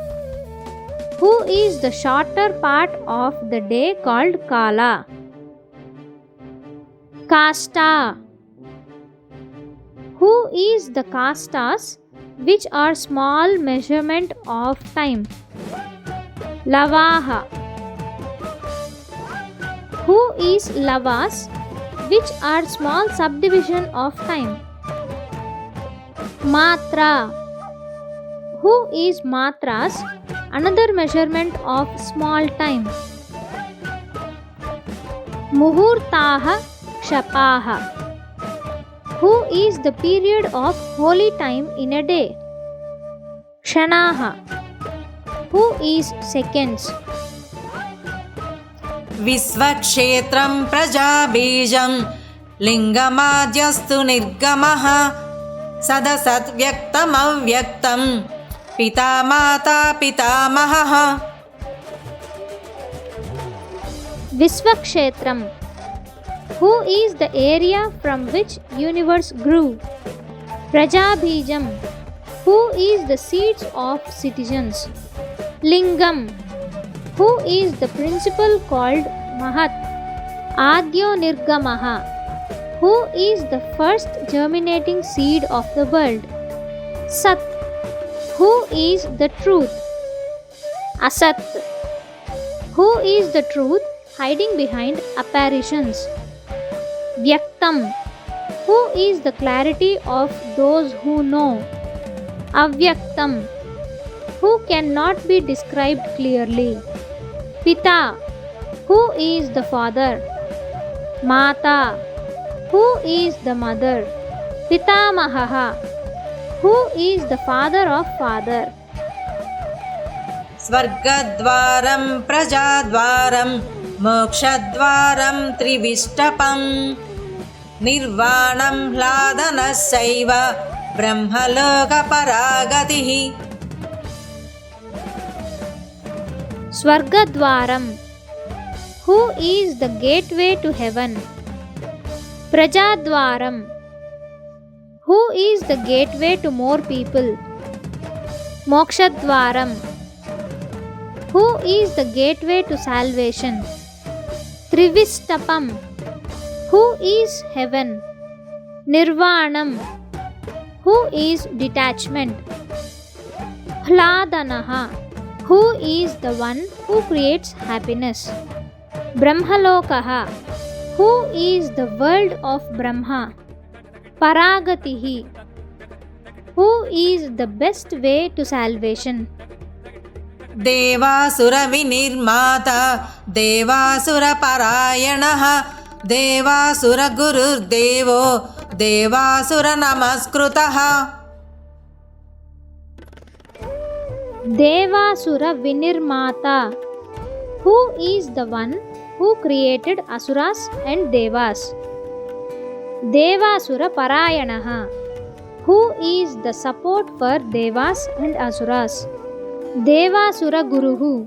Who is the shorter part of the day called Kala? Kasta. Who is the kastas, which are small measurement of time? Lavaha. Who is lavas, which are small subdivision of time? Matra. Who is matras, another measurement of small time? Muhurtaha Kshapaha. Who is the period of holy time in a day? Kshanaha. Who is seconds? विश्वक्षेत्रं प्रजाबीजं लिङ्गमाद्यस्तु निर्गमः सदसद्व्यक्तमव्यक्तं पिता माता पितामहः Visvakshetram. Who is the area from which universe grew? Prajabhijam. Who is the seeds of citizens? Lingam. Who is the principle called Mahat? Adyo Nirgamaha. Who is the first germinating seed of the world? Sat. Who is the truth? Asat. Who is the truth hiding behind apparitions? Vyaktam. Who is the clarity of those who know? Avyaktam. Who cannot be described clearly? Pita. Who is the father? Mata. Who is the mother? Pitamaha. Who is the father of father? स्वर्गद्वारं प्रजाद्वारं मोक्षद्वारं त्रिविष्टपं निर्वाणं ह्लादनस्यैव ब्रह्मलोकपरागतिः Swargadwaram. Who is the gateway to heaven? Prajadwaram. Who is the gateway to more people? Mokshadwaram. Who is the gateway to salvation? Trivistapam. Who is heaven? Nirvanam. Who is detachment? Hladanaha. Who is the one who creates happiness? Brahmalokaha. Who is the world of Brahma? Paragatihi. Who is the best way to salvation? देवासुरविनिर्माता देवासुरपरायणः देवासुरगुरुर्देवो देवासुरनमस्कृतः Devasura Vinirmata. Who is the one who created Asuras and Devas? Devasura Parayanaha. Who is the support for Devas and Asuras? Devasura Guruhu.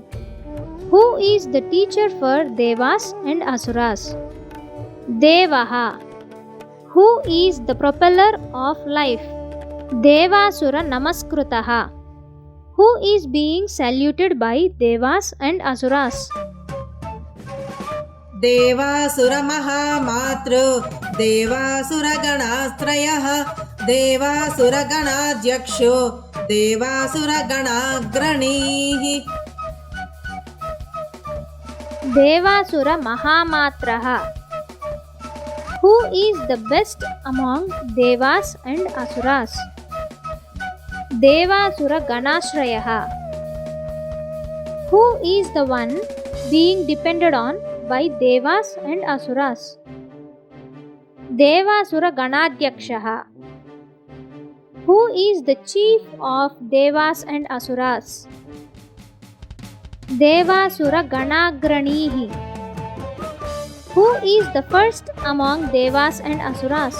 Who is the teacher for Devas and Asuras? Devaha. Who is the propeller of life? Devasura Namaskrutaha. Who is being saluted by Devas and Asuras? देवासुरमहामातृ देवासुरगणास्त्रयः देवासुरगणाध्यक्षो देवासुरगणाग्रणीः Devasura Mahamatraha. Who is the best among Devas and Asuras? Devasura Ganashrayaha. Who is the one being depended on by Devas and Asuras? Devasura Ganadyakshaha. Who is the chief of Devas and Asuras? Devasura Ganagranihi. Who is the first among Devas and Asuras?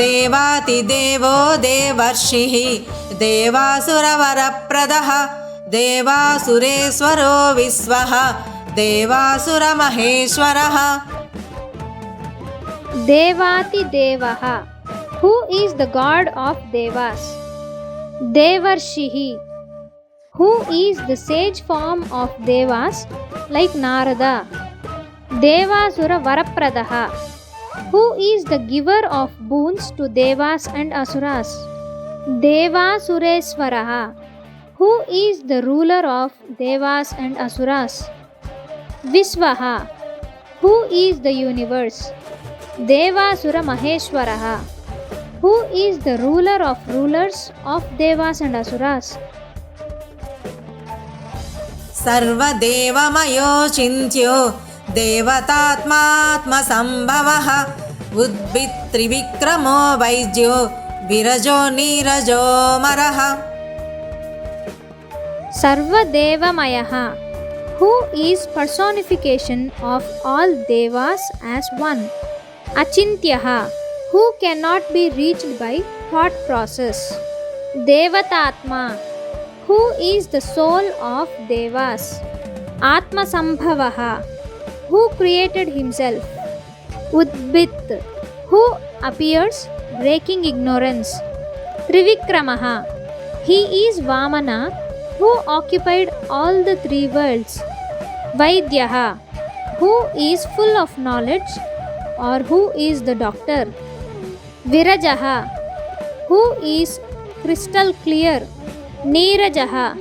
देवातिदेवो देवर्षिः देवासुरवरप्रदः देवासुरेश्वरो विश्वः देवासुरमहेश्वरः Devati Devaha, who is the god of Devas. Devarshihi, who is the sage form of Devas like Narada. Devasura Varapradaha, who is the giver of boons to Devas and Asuras. Devasureswaraha, who is the ruler of Devas and Asuras. Visvaha, who is the universe. Devasura Maheshwaraha, who is the ruler of rulers of Devas and Asuras. सर्वदेवमयो चिन्त्यो देवतात्मात्मसम्भवः उद्भित्त्रिविक्रमो वैद्यो विरजो नीरजो मरः Sarvadevamayaha, who is personification of all Devas as one. Achintyaha, who cannot be reached by thought process. Devatatma, who is the soul of Devas. Atmasambhavaha, who created himself. Udbit, who appears breaking ignorance. Trivikramaha, he is Vamana, who occupied all the three worlds. Vaidyaha, who is full of knowledge or who is the doctor. Virajaha, who is crystal clear. Neerajaha,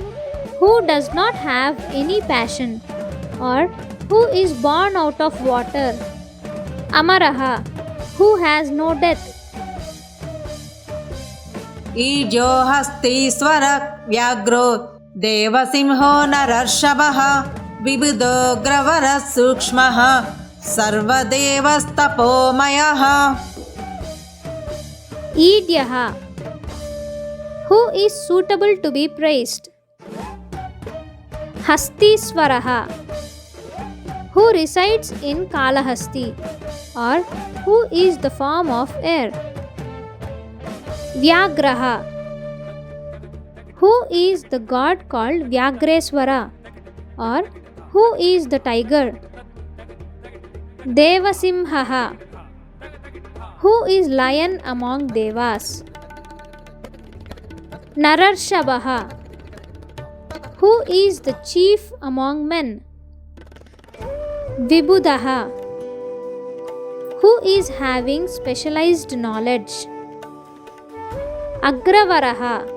who does not have any passion or who is born out of water. Amaraha, who has no death. ईड्यो हस्तीश्वर व्याघ्रो देवसिंहो नरर्षभः विबुधोऽग्रवरः सूक्ष्मः सर्वदेवस्तपोमयः Idyaha, who is suitable to be praised. Hastiswaraha, who resides in Kalahasti or who is the form of air. Vyagraha, who is the god called Vyagreswara or who is the tiger. Devasimhaha, who is lion among Devas. Nararshabhaha, who is the chief among men. Vibhudaha, who is having specialized knowledge. Agravaraha,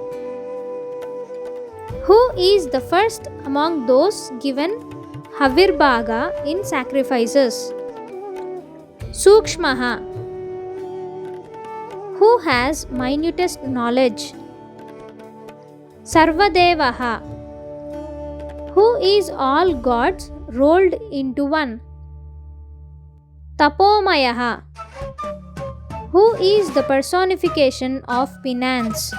who is the first among those given Havirbhaga in sacrifices. Sukshmaha, who has minutest knowledge. Sarvadevaha, who is all gods rolled into one. Tapomayaha, who is the personification of penance.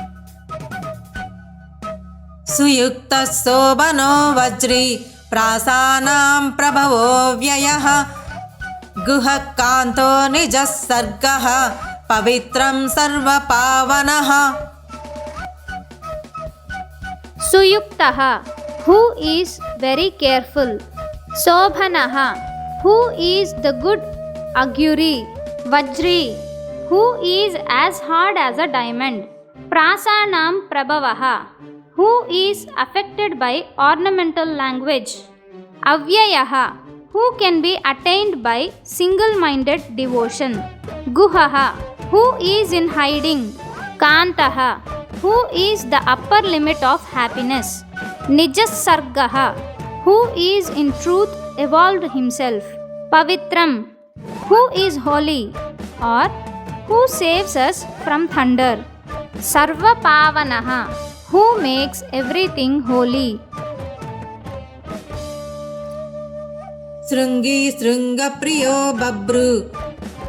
सुयुक्तः शोभनो वज्री प्रासानां प्रभवो व्ययः गुहः कान्तो निजः सर्गः पवित्रं सर्वपावनः Suyuktaha, who is very careful. Sobhanaha, who is the good augury. Vajri, who is as hard as a diamond. Prasanam Prabhavaha, who is affected by ornamental language. Avyayaha, who can be attained by single-minded devotion. Guhaha, who is in hiding. Kantaha, who is the upper limit of happiness. Nijasargaha, who is in truth evolved himself. Pavitram, who is holy or who saves us from thunder. Sarva Pavanaha, who makes everything holy. शृङ्गी शृङ्गप्रियो Babhru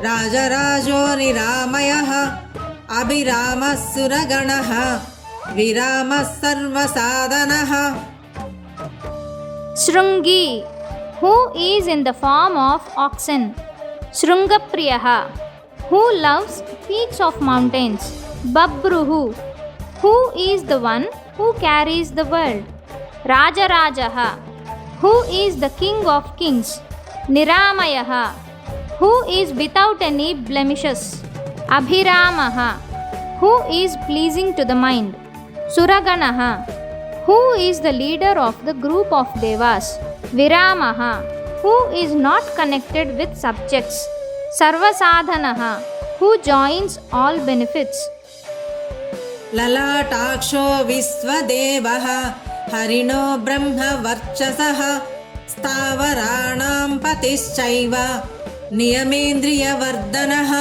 राजराजो निरामयः अभिरामः सुरगणः विरामः सर्वसाधनः Shrungi, who is in the form of oxen. Shrungapriyaha, who loves peaks of mountains. Babruhu, who is the one who carries the world. Rajarajaha, who is the king of kings. Niramayaha, who is without any blemishes. Abhiramaha, who is pleasing to the mind. Suraganaha, who is the leader of the group of devas. Viramaha, who is not connected with subjects. Sarvasadhanaha, who joins all benefits. ललाटाक्षो विश्वदेवः हरिणो ब्रह्मवर्चसः स्थावराणां पतिश्चैव नियमेन्द्रियवर्धनः.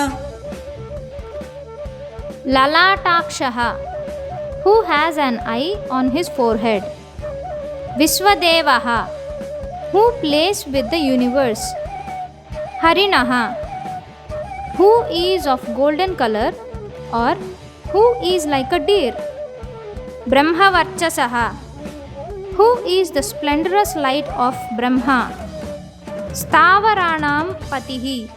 Lalatakshaha, who has an eye on his forehead. Vishwadevaha, who plays with the universe. Harinaha, who is of golden color or who is like a deer. Brahmavarchasaha, who is the splendorous light of Brahma. Stavaranam patihi,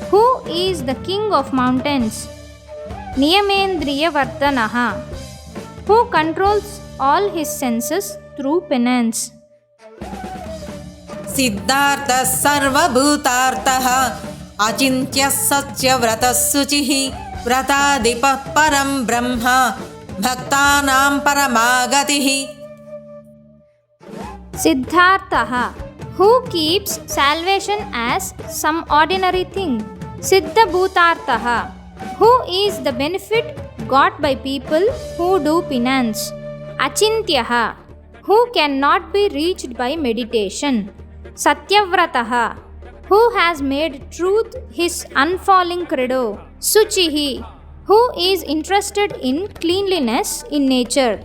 who is the king of mountains. Niyamendriya vardhanaha, who controls all his senses through penance. सिद्धार्थः सर्वभूतार्थः अचिन्त्यः सत्यव्रतः शुचिः व्रताधिपः परं ब्रह्म भक्तानां परमागतिः. Siddhartha, who keeps salvation as some ordinary thing. Siddha Bhutartha, who is the benefit got by people who do penance. Achintyaha, who cannot be reached by meditation. Satyavrataha, who has made truth his unfalling credo. Suchihi, who is interested in cleanliness in nature.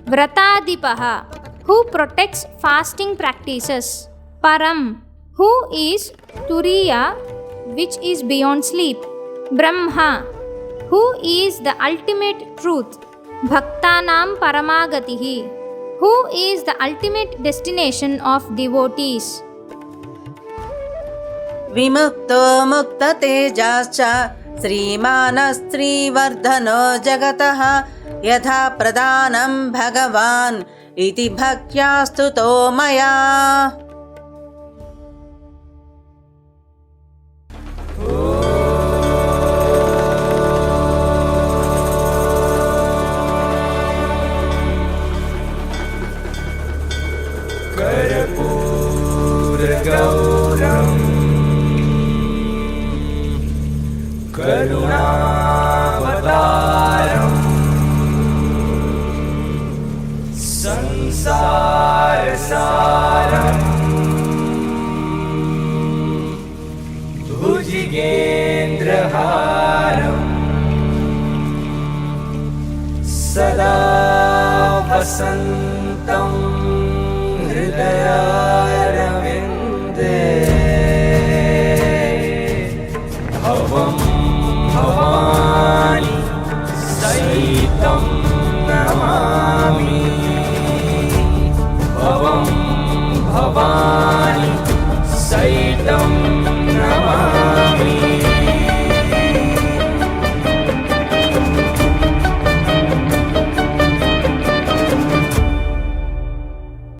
Vratadipaha, who protects fasting practices. Param, who is Turiya, which is beyond sleep. Brahma, who is the ultimate truth. Bhaktanam paramagatihi, who is the ultimate destination of devotees. विमुक्तो मुक्ततेजाश्च श्रीमानस्त्रीवर्धनो जगतः यथा प्रदानं भगवान् इति भक्त्या स्तुतो मया. कर्पूरगौरम् करुणावतारम् संसारसारम् भुजगेन्द्रहारम् सदा वसन्तं हृदयारविन्दे भवं भवानि सहितं नमामि. भवं भवानि सहितं